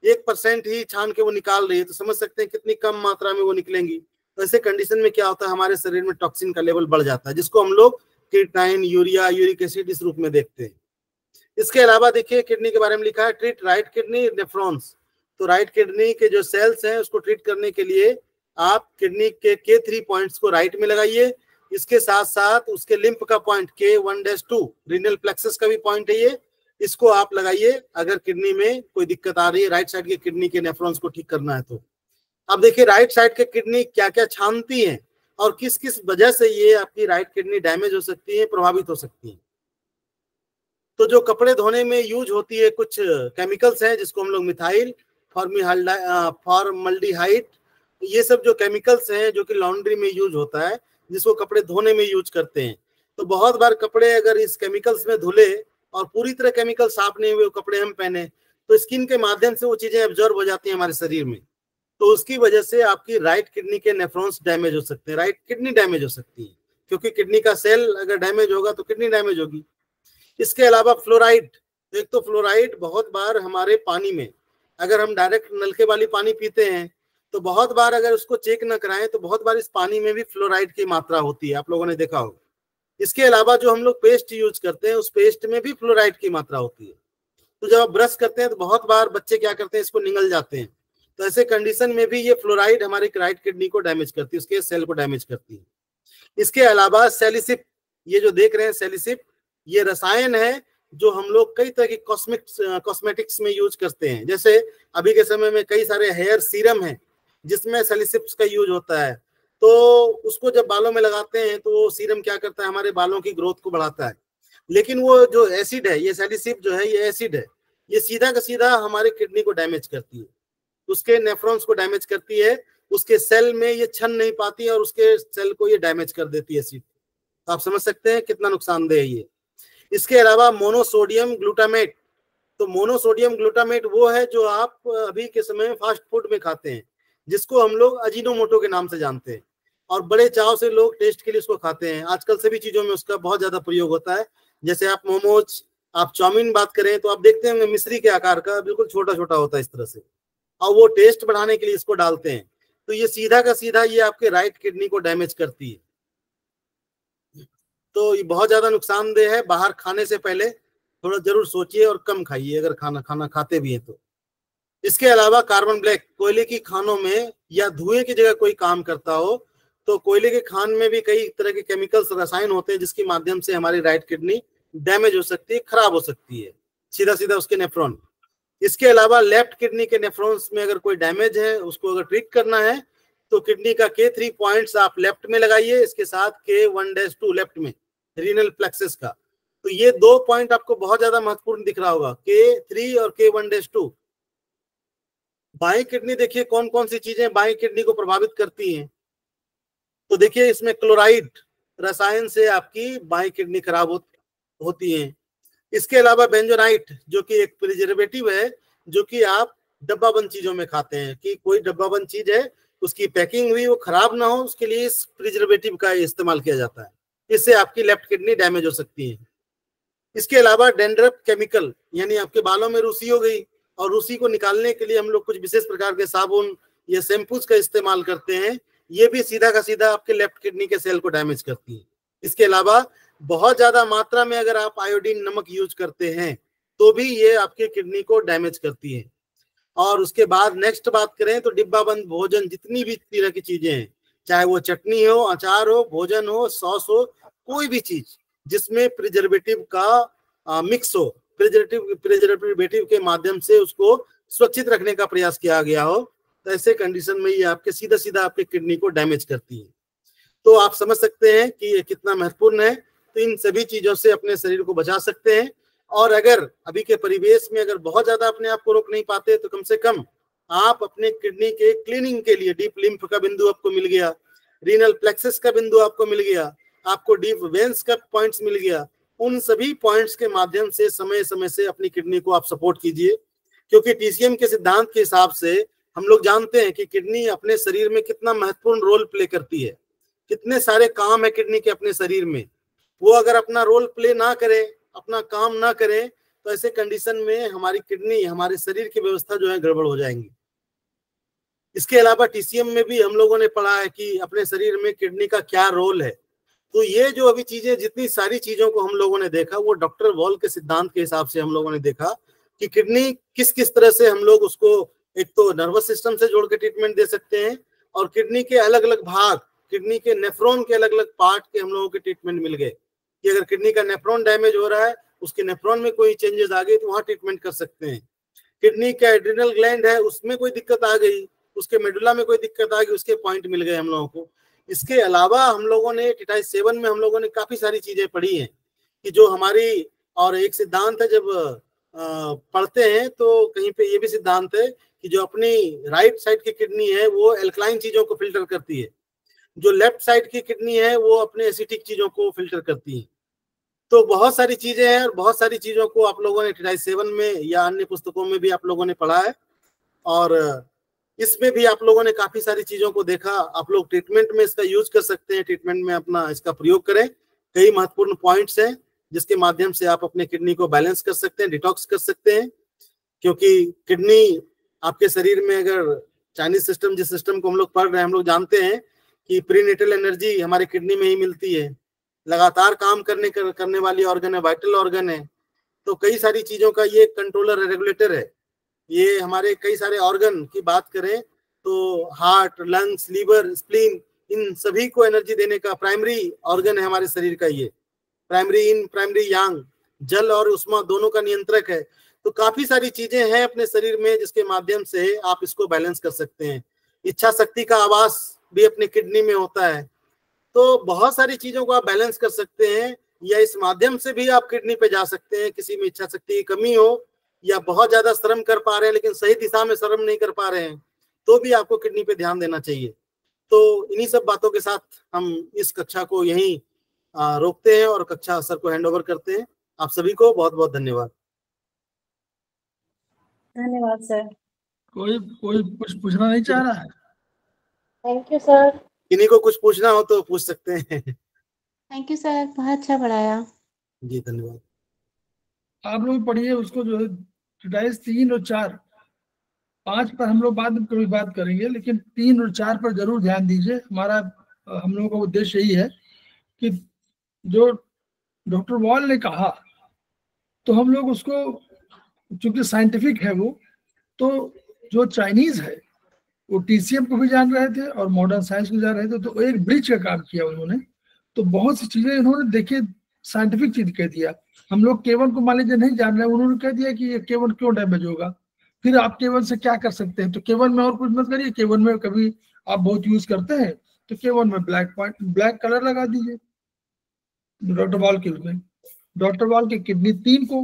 1% ही छान के वो निकाल रही है, तो समझ सकते हैं कितनी कम मात्रा में वो निकलेंगी। तो ऐसे कंडीशन में क्या होता है, हमारे शरीर में टॉक्सिन का लेवल बढ़ जाता है, जिसको हम लोग क्रिएटिनिन, यूरिया, यूरिक एसिड इस रूप में देखते हैं। इसके अलावा देखिए किडनी के बारे में लिखा है ट्रीट राइट किडनी नेफ्रॉन्स। तो राइट किडनी के जो सेल्स हैं उसको ट्रीट करने के लिए आप किडनी के K3 पॉइंट्स को राइट में लगाइए। इसके साथ साथ उसके लिम्फ का पॉइंट K1-2 रीनल प्लेक्सस का भी पॉइंट है ये, इसको आप लगाइए अगर किडनी में कोई दिक्कत आ रही है, राइट साइड के किडनी के नेफ्रॉन्स को ठीक करना है तो। अब देखिए राइट साइड के किडनी क्या क्या छानती है और किस किस वजह से ये आपकी राइट किडनी डैमेज हो सकती है, प्रभावित हो सकती है। तो जो कपड़े धोने में यूज होती है कुछ केमिकल्स हैं जिसको हम लोग मिथाइल फॉर्मल्डिहाइड, ये सब जो केमिकल्स हैं जो कि लॉन्ड्री में यूज होता है, जिसको कपड़े धोने में यूज करते हैं। तो बहुत बार कपड़े अगर इस केमिकल्स में धुले और पूरी तरह केमिकल साफ नहीं हुए कपड़े हम पहने, तो स्किन के माध्यम से वो चीजें एब्जॉर्ब हो जाती हैं हमारे शरीर में, तो उसकी वजह से आपकी राइट किडनी के नेफ्रॉन्स डैमेज हो सकते हैं, राइट किडनी डैमेज हो सकती है, क्योंकि किडनी का सेल अगर डैमेज होगा तो किडनी डैमेज होगी। इसके अलावा फ्लोराइड, एक तो फ्लोराइड बहुत बार हमारे पानी में, अगर हम डायरेक्ट नलके वाली पानी पीते हैं तो बहुत बार अगर उसको चेक न कराएं तो बहुत बार इस पानी में भी फ्लोराइड की मात्रा होती है, आप लोगों ने देखा होगा। इसके अलावा जो हम लोग पेस्ट यूज करते हैं उस पेस्ट में भी फ्लोराइड की मात्रा होती है। तो जब आप ब्रश करते हैं तो बहुत बार बच्चे क्या करते हैं, इसको निगल जाते हैं, तो ऐसे कंडीशन में भी ये फ्लोराइड हमारी राइट किडनी को डैमेज करती है, उसके सेल को डैमेज करती है। इसके अलावा सैलिसिप, ये जो देख रहे हैं सैलिसिप, ये रसायन है जो हम लोग कई तरह की कॉस्मेटिक्स में यूज करते हैं। जैसे अभी के समय में कई सारे हेयर सीरम हैं जिसमें सैलिसिप्स का यूज होता है, तो उसको जब बालों में लगाते हैं तो वो सीरम क्या करता है, हमारे बालों की ग्रोथ को बढ़ाता है। लेकिन वो जो एसिड है, ये सैलिसिप जो है, ये एसिड है, ये सीधा का सीधा हमारे किडनी को डैमेज करती है, उसके नेफ्रॉन्स को डैमेज करती है, उसके सेल में ये छन नहीं पाती है और उसके सेल को ये डैमेज कर देती है एसिड। तो आप समझ सकते हैं कितना नुकसानदेह है ये। इसके अलावा मोनोसोडियम ग्लूटामेट, तो मोनोसोडियम ग्लूटामेट वो है जो आप अभी के समय में फास्ट फूड में खाते हैं, जिसको हम लोग अजीनोमोटो के नाम से जानते हैं, और बड़े चाव से लोग टेस्ट के लिए उसको खाते हैं। आजकल सभी चीजों में उसका बहुत ज्यादा प्रयोग होता है। जैसे आप मोमोज, आप चाउमीन बात करें तो आप देखते हैं मिश्री के आकार का बिल्कुल छोटा छोटा होता है इस तरह से, और वो टेस्ट बढ़ाने के लिए इसको डालते हैं। तो ये सीधा का सीधा ये आपके राइट किडनी को डैमेज करती है। तो ये बहुत ज्यादा नुकसानदेह है। बाहर खाने से पहले थोड़ा जरूर सोचिए और कम खाइए अगर खाना खाते भी हैं तो। इसके अलावा कार्बन ब्लैक, कोयले की खानों में या धुएं की जगह कोई काम करता हो तो कोयले के खान में भी कई तरह के केमिकल्स, रसायन होते हैं जिसके माध्यम से हमारी राइट किडनी डैमेज हो सकती है, खराब हो सकती है, सीधा सीधा उसके नेफ्रॉन। इसके अलावा लेफ्ट किडनी के नेफ्रॉन्स में अगर कोई डैमेज है, उसको अगर ट्रीट करना है तो किडनी का K3 पॉइंट्स आप लेफ्ट में लगाइए, इसके साथ K1-2 लेफ्ट में रीनल प्लेक्सस का। तो ये 2 पॉइंट आपको बहुत ज्यादा महत्वपूर्ण दिख रहा होगा, K3 और K1-2। बाई किडनी देखिए कौन कौन सी चीजें बाई किडनी को प्रभावित करती हैं। तो देखिए इसमें क्लोराइड रसायन से आपकी बाई किडनी खराब होती है। इसके अलावा बेंजोनाइट जो कि एक प्रिजर्वेटिव है, जो कि आप डब्बाबंद चीजों में खाते हैं, कि कोई डब्बाबंद चीज है उसकी पैकिंग हुई वो खराब ना हो, उसके लिए इस प्रिजर्वेटिव का इस्तेमाल किया जाता है। इससे आपकी लेफ्ट किडनी डैमेज हो सकती है। इसके अलावा डेंड्रफ केमिकल, यानी आपके बालों में रूसी हो गई और रूसी को निकालने के लिए हम लोग कुछ विशेष प्रकार के साबुन या शैम्पूज का इस्तेमाल करते हैं, ये भी सीधा का सीधा आपके लेफ्ट किडनी के सेल को डैमेज करती है। इसके अलावा बहुत ज्यादा मात्रा में अगर आप आयोडीन नमक यूज करते हैं तो भी ये आपके किडनी को डैमेज करती है। और उसके बाद नेक्स्ट बात करें तो डिब्बाबंद भोजन, जितनी भी तरह की चीजें हैं, चाहे वो चटनी हो, अचार हो, भोजन हो, सॉस हो, कोई भी चीज जिसमें प्रिजर्वेटिव का मिक्स हो, प्रिजर्वेटिव के माध्यम से उसको सुरक्षित रखने का प्रयास किया गया हो, तो ऐसे कंडीशन में ये आपके सीधा सीधा आपके किडनी को डैमेज करती है। तो आप समझ सकते हैं कि ये कितना महत्वपूर्ण है। तो इन सभी चीजों से अपने शरीर को बचा सकते हैं। और अगर अभी के परिवेश में अगर बहुत ज्यादा अपने आप को रोक नहीं पाते तो कम से कम आप अपने किडनी के क्लीनिंग के लिए डीप लिम्फ का बिंदु आपको मिल गया, रीनल प्लेक्सस का बिंदु आपको मिल गया, आपको डीप वेन्स का पॉइंट्स मिल गया, उन सभी पॉइंट्स के माध्यम से समय समय से अपनी किडनी को आप सपोर्ट कीजिए। क्योंकि TCM के सिद्धांत के हिसाब से हम लोग जानते हैं कि किडनी अपने शरीर में कितना महत्वपूर्ण रोल प्ले करती है, कितने सारे काम है किडनी के अपने शरीर में। वो अगर अपना रोल प्ले ना करे, अपना काम ना करे, तो ऐसे कंडीशन में हमारी किडनी, हमारे शरीर की व्यवस्था जो है गड़बड़ हो जाएंगी। इसके अलावा TCM में भी हम लोगों ने पढ़ा है कि अपने शरीर में किडनी का क्या रोल है। तो ये जो अभी चीजें, जितनी सारी चीजों को हम लोगों ने देखा, वो डॉक्टर वॉल के सिद्धांत के हिसाब से हम लोगों ने देखा कि किडनी किस किस तरह से हम लोग उसको एक तो नर्वस सिस्टम से जोड़ के ट्रीटमेंट दे सकते हैं, और किडनी के अलग अलग भाग, किडनी के नेफ्रॉन के अलग अलग पार्ट के हम लोगों के ट्रीटमेंट मिल गए कि अगर किडनी का नेफ्रॉन डैमेज हो रहा है, उसके नेफ्रॉन में कोई चेंजेस आ गए तो वहां ट्रीटमेंट कर सकते हैं। किडनी का एड्रिनल ग्लैंड है, उसमें कोई दिक्कत आ गई, उसके मेडुला में कोई दिक्कत आ गई, उसके पॉइंट मिल गए हम लोगों को। इसके अलावा हम लोगों ने टिटाइस 7 में हम लोगों ने काफी सारी चीजें पढ़ी हैं कि जो हमारी, और एक सिद्धांत है जब पढ़ते हैं तो कहीं पे ये भी सिद्धांत है कि जो अपनी राइट साइड की किडनी है वो एल्कलाइन चीजों को फिल्टर करती है, जो लेफ्ट साइड की किडनी है वो अपने एसिटिक चीजों को फिल्टर करती है। तो बहुत सारी चीजें हैं और बहुत सारी चीजों को आप लोगों ने टिटाइस 7 में या अन्य पुस्तकों में भी आप लोगों ने पढ़ा है, और इसमें भी आप लोगों ने काफी सारी चीजों को देखा। आप लोग ट्रीटमेंट में इसका यूज कर सकते हैं, ट्रीटमेंट में अपना इसका प्रयोग करें। कई महत्वपूर्ण पॉइंट्स हैं जिसके माध्यम से आप अपने किडनी को बैलेंस कर सकते हैं, डिटॉक्स कर सकते हैं। क्योंकि किडनी आपके शरीर में, अगर चाइनीज सिस्टम, जिस सिस्टम को हम लोग पढ़ रहे हैं, हम लोग जानते हैं कि प्रीनेटल एनर्जी हमारे किडनी में ही मिलती है, लगातार काम करने वाली ऑर्गन है, वाइटल ऑर्गन है। तो कई सारी चीजों का ये कंट्रोलर है, रेगुलेटर है। ये हमारे कई सारे ऑर्गन की बात करें तो हार्ट, लंग्स, लीवर, स्प्लीन, इन सभी को एनर्जी देने का प्राइमरी ऑर्गन है हमारे शरीर का। ये प्राइमरी इन, प्राइमरी यांग, जल और उष्मा दोनों का नियंत्रक है। तो काफी सारी चीजें हैं अपने शरीर में जिसके माध्यम से आप इसको बैलेंस कर सकते हैं। इच्छा शक्ति का आवास भी अपने किडनी में होता है। तो बहुत सारी चीजों को आप बैलेंस कर सकते हैं, या इस माध्यम से भी आप किडनी पे जा सकते हैं। किसी में इच्छा शक्ति की कमी हो या बहुत ज्यादा श्रम कर पा रहे हैं लेकिन सही दिशा में श्रम नहीं कर पा रहे हैं, तो भी आपको किडनी पे ध्यान देना चाहिए। तो इन्हीं सब बातों के साथ हम इस कक्षा को यहीं रोकते हैं और कक्षा सर को हैंड ओवर करते हैं। आप सभी को बहुत बहुत धन्यवाद। धन्यवाद सर। कोई कुछ पूछना नहीं चाह रहा है? Thank you sir. किन्हीं को कुछ पूछना हो तो पूछ सकते हैं। थैंक यू सर, बहुत अच्छा पढ़ाया। जी धन्यवाद। आप लोग पढ़िए उसको, जो है टिटाइस 3 और 4, 5 पर हम लोग बाद में कभी बात करेंगे, लेकिन 3 और 4 पर जरूर ध्यान दीजिए। हम लोगों का उद्देश्य यही है कि जो डॉक्टर वॉल ने कहा, तो हम लोग उसको, चूंकि साइंटिफिक है वो, तो जो चाइनीज है वो TCM को भी जान रहे थे और मॉडर्न साइंस को जान रहे थे, तो एक ब्रिज का काम किया उन्होंने। तो बहुत सी चीजें इन्होंने देखिए साइंटिफिक चीज कह दिया। हम लोग K1 को मान लीजिए नहीं जान रहे, उन्होंने कह दिया कि ये K1 क्यों डैमेज होगा, फिर आप K1 से क्या कर सकते हैं। तो K1 में और कुछ मत करिए, K1 में कभी आप बहुत यूज करते हैं तो K1 में ब्लैक कलर लगा दीजिए डॉक्टर वॉल के उसमें। डॉक्टर वॉल के किडनी 3 को,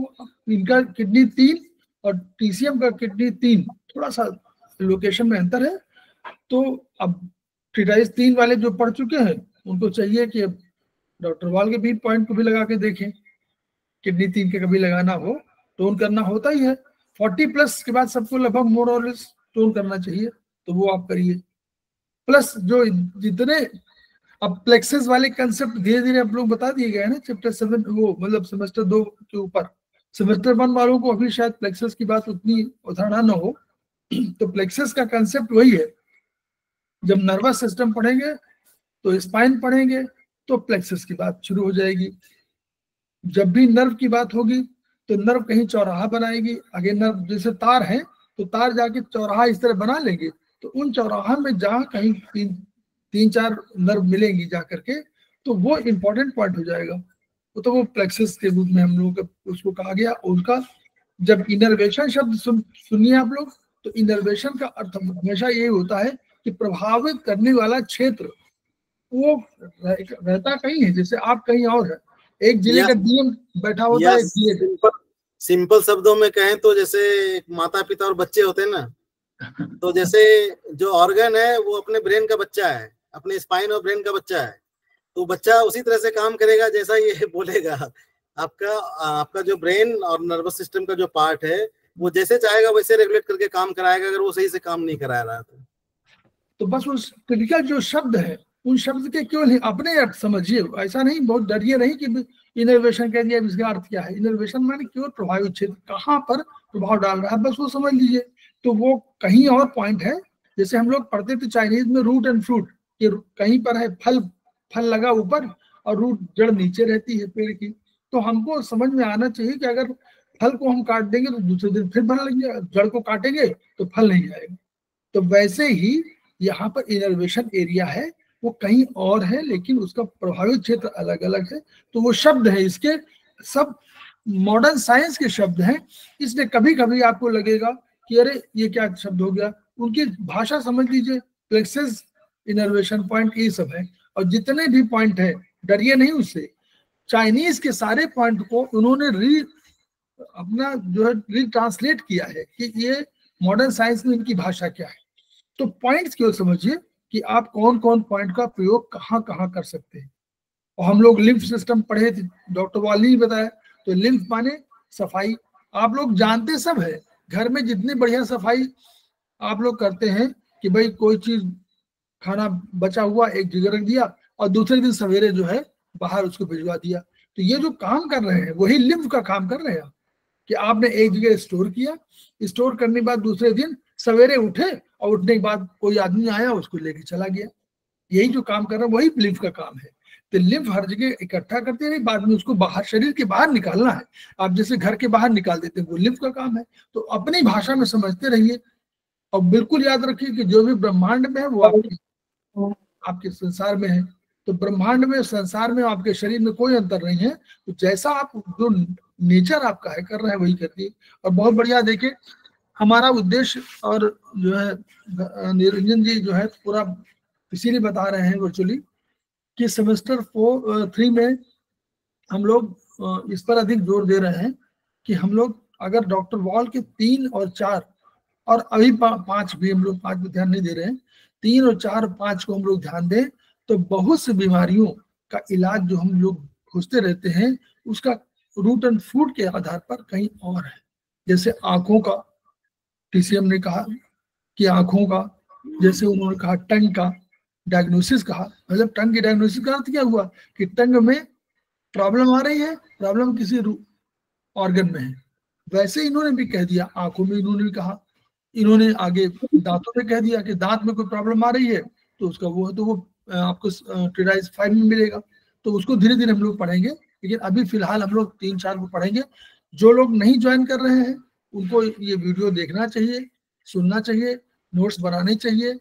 इनका किडनी 3 और TCM का किडनी 3 थोड़ा सा लोकेशन में अंतर है। तो अब ट्रीटाइज 3 वाले जो पढ़ चुके हैं उनको चाहिए कि डॉक्टर वॉल के भी पॉइंट को भी लगा के देखें। किडनी 3 के कभी लगाना हो, टोन करना होता ही है। 40+ के बाद सबको लगभग मोर और लेस टोन करना चाहिए, तो वो आप करिए। प्लस जो जितने अब प्लेक्सेस वाले कंसेप्ट धीरे धीरे आप लोग बता दिए गए ना चैप्टर 7, वो मतलब सेमेस्टर 2 के ऊपर। सेमेस्टर 1 वालों को अभी शायद प्लेक्सेस की बात उतनी अवधारणा न हो, तो प्लेक्सेस का कंसेप्ट वही है। जब नर्वस सिस्टम पढ़ेंगे तो स्पाइन पढ़ेंगे तो प्लेक्सेस की बात शुरू हो जाएगी। जब भी नर्व की बात होगी तो नर्व कहीं चौराहा बनाएगी, आगे नर्व जैसे तार है तो तार जाके चौराहा इस तरह बना लेंगे, तो उन चौराहा में जहाँ कहीं 3-4 नर्व मिलेंगी जा करके, तो वो इंपॉर्टेंट पॉइंट हो जाएगा। तो वो प्लेक्सस के रूप में हम लोग उसको कहा गया। उनका जब इनर्वेशन शब्द सुनिए आप लोग, तो इनर्वेशन का अर्थ हमेशा ये होता है कि प्रभावित करने वाला क्षेत्र वो रहता कहीं है, जैसे आप कहीं और है, एक जिले का डीएम बैठा होता है, सिंपल शब्दों में कहें तो जैसे माता पिता और बच्चे होते हैं ना, तो जैसे जो ऑर्गन है वो अपने ब्रेन का बच्चा है, अपने स्पाइन और ब्रेन का बच्चा है, तो बच्चा उसी तरह से काम करेगा जैसा ये बोलेगा। आपका जो ब्रेन और नर्वस सिस्टम का जो पार्ट है वो जैसे चाहेगा वैसे रेगुलेट करके काम कराएगा, अगर वो सही से काम नहीं करा रहा तो बस उस क्रिटिकल जो शब्द है उन शब्द के केवल अपने अर्थ समझिए, ऐसा नहीं बहुत डरिए नहीं कि इनर्वेशन कह दिया इसका अर्थ क्या है। इनर्वेशन माने केवल प्रभावित क्षेत्र कहाँ पर प्रभाव डाल रहा है, बस वो समझ लीजिए। तो वो कहीं और पॉइंट है, जैसे हम लोग पढ़ते थे चाइनीज में रूट एंड फ्रूट, कि कहीं पर है फल लगा ऊपर और रूट जड़ नीचे रहती है पेड़ की। तो हमको समझ में आना चाहिए कि अगर फल को हम काट देंगे तो दूसरे दिन फिर फल लगेगा, जड़ को काटेंगे तो फल नहीं आएगा। तो वैसे ही यहाँ पर इनर्वेशन एरिया है, वो कहीं और है, लेकिन उसका प्रभावित क्षेत्र अलग अलग है। तो वो शब्द है, इसके सब मॉडर्न साइंस के शब्द हैं, इसलिए कभी कभी आपको लगेगा कि अरे ये क्या शब्द हो गया, उनकी भाषा समझ लीजिए। प्लेक्सेस, इनर्वेशन पॉइंट, ये सब है। और जितने भी पॉइंट है डरिए नहीं उससे। चाइनीज के सारे पॉइंट को उन्होंने अपना जो है रिट्रांसलेट किया है कि ये मॉडर्न साइंस में इनकी भाषा क्या है। तो पॉइंट्स क्यों समझिए कि आप कौन कौन पॉइंट का प्रयोग कहाँ कहाँ कर सकते हैं। और हम लोग लिम्फ सिस्टम पढ़े थे, डॉक्टर वाली ने बताया। तो लिम्फ माने सफाई, आप लोग जानते सब है। घर में जितनी बढ़िया सफाई आप लोग करते हैं कि भाई कोई चीज खाना बचा हुआ एक जगह रख दिया और दूसरे दिन सवेरे जो है बाहर उसको भिजवा दिया, तो ये जो काम कर रहे हैं वही लिम्फ का काम कर रहे हैं कि आपने एक जगह स्टोर किया, स्टोर करने के बाद दूसरे दिन सवेरे उठे और उठने के बाद कोई आदमी आया उसको लेके चला गया। यही जो काम कर रहा है वही लिम्फ का काम है। तो लिम्फ हर जगह इकट्ठा करते रहे, बाद में उसको बाहर शरीर के बाहर निकालना है। आप जैसे घर के बाहर निकाल देते हैं, वो लिम्फ का काम है। तो अपनी भाषा में समझते रहिए और बिल्कुल याद रखिए कि जो भी ब्रह्मांड में है वो आपके संसार में है। तो ब्रह्मांड में, संसार में, आपके शरीर में कोई अंतर नहीं है। तो जैसा आप जो नेचर आपका है कर रहे हैं वही करिए। और बहुत बढ़िया देखिए, हमारा उद्देश्य और जो है निरंजन जी जो है पूरा इसीलिए बता रहे हैं वर्चुअली कि सेमेस्टर 3 में हम लोग इस पर अधिक जोर दे रहे हैं कि हम लोग अगर डॉक्टर वॉल के 3 और 4 और अभी 5 भी हम लोग 5 पे ध्यान नहीं दे रहे हैं, 3 और 4 5 को हम लोग ध्यान दें तो बहुत सी बीमारियों का इलाज जो हम लोग खोजते रहते हैं उसका रूट एंड फ्रूट के आधार पर कहीं और है। जैसे आंखों का, TCM ने कहा कि आंखों का, जैसे उन्होंने कहा टंग का डायग्नोसिस कहा, मतलब टंग की डायग्नोसिस का अर्थ क्या हुआ कि टंग में प्रॉब्लम आ रही है, प्रॉब्लम किसी ऑर्गन में है। वैसे इन्होंने भी कह दिया, आंखों में इन्होंने भी कहा, इन्होंने आगे दांतों में कह दिया कि दांत में कोई प्रॉब्लम आ रही है तो उसका वो है, तो वो आपको ट्रीटाइज 5 में मिलेगा। तो उसको धीरे धीरे हम लोग पढ़ेंगे, लेकिन अभी फिलहाल हम लोग 3-4 को पढ़ेंगे। जो लोग नहीं ज्वाइन कर रहे हैं उनको ये वीडियो देखना चाहिए, सुनना चाहिए, नोट्स बनाने चाहिए,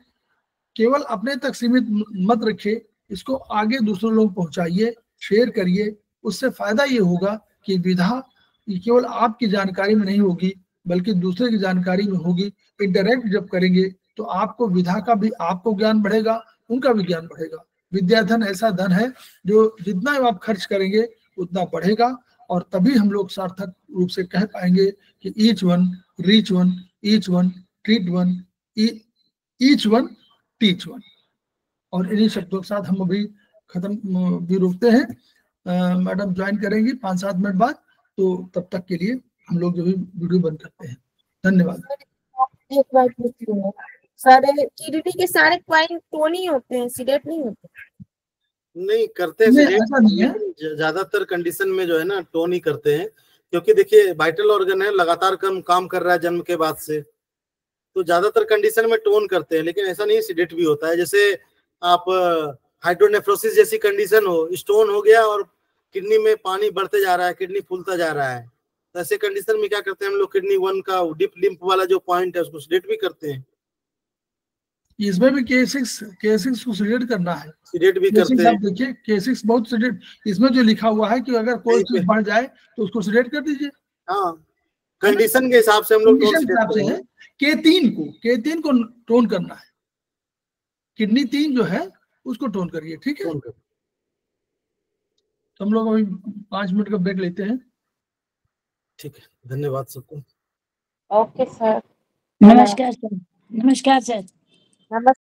केवल अपने तक सीमित मत रखिए, इसको आगे दूसरे लोग पहुंचाइए, शेयर करिए। उससे फायदा ये होगा कि विधा ये केवल आपकी जानकारी में नहीं होगी बल्कि दूसरे की जानकारी में होगी। इंटरेक्ट जब करेंगे तो आपको विधा का भी आपको ज्ञान बढ़ेगा, उनका भी ज्ञान बढ़ेगा। विद्याधन ऐसा धन है जो जितना आप खर्च करेंगे उतना बढ़ेगा, और तभी हम लोग सार्थक रूप से कह पाएंगे कि each one reach one, each one treat one, each one teach one. और इन्हीं शब्दों के साथ हम अभी खत्म भी रोकते हैं। मैडम ज्वाइन करेंगी 5-7 मिनट बाद, तो तब तक के लिए हम लोग जो भी वीडियो बंद करते हैं। धन्यवाद। एक बार पूछती हूँ, सारे टीडीटी के सारे क्वाइन टोन ही होते हैं, सिलेक्ट नहीं होते? नहीं करते हैं नहीं, select, ऐसा नहीं है। लेकिन ज्यादातर कंडीशन में जो है ना टोन ही करते हैं, क्योंकि देखिए वाइटल ऑर्गन है, लगातार काम कर रहा है जन्म के बाद से, तो ज्यादातर कंडीशन में टोन करते हैं। लेकिन ऐसा नहीं, सीडेट भी होता है। जैसे आप हाइड्रोनेफ्रोसिस जैसी कंडीशन हो, स्टोन हो गया और किडनी में पानी बढ़ते जा रहा है, किडनी फूलता जा रहा है, तो ऐसे कंडीशन में क्या करते हैं हम लोग, किडनी 1 का डीप लिम्फ वाला जो पॉइंट है उसको सीडेट भी करते हैं। इसमें भी K6 को सिलेक्ट करना है, सीडेट भी K6 करते आप हैं। देखिए K6 बहुत सिलेक्ट, इसमें जो लिखा हुआ है कि अगर कोई चीज बढ़ जाए तो उसको सिलेक्ट कर दीजिए। हाँ, कंडीशन के हिसाब से हम लोग टोन कंडीशन के हिसाब से है। K3 को टोन करना है, किडनी 3 जो है उसको टोन करिए, ठीक है। तो हम लोग अभी 5 मिनट का ब्रेक लेते हैं। ठीक है, धन्यवाद सबको। ओके सर, नमस्कार सर। नमस्कार सर। नमस्कार।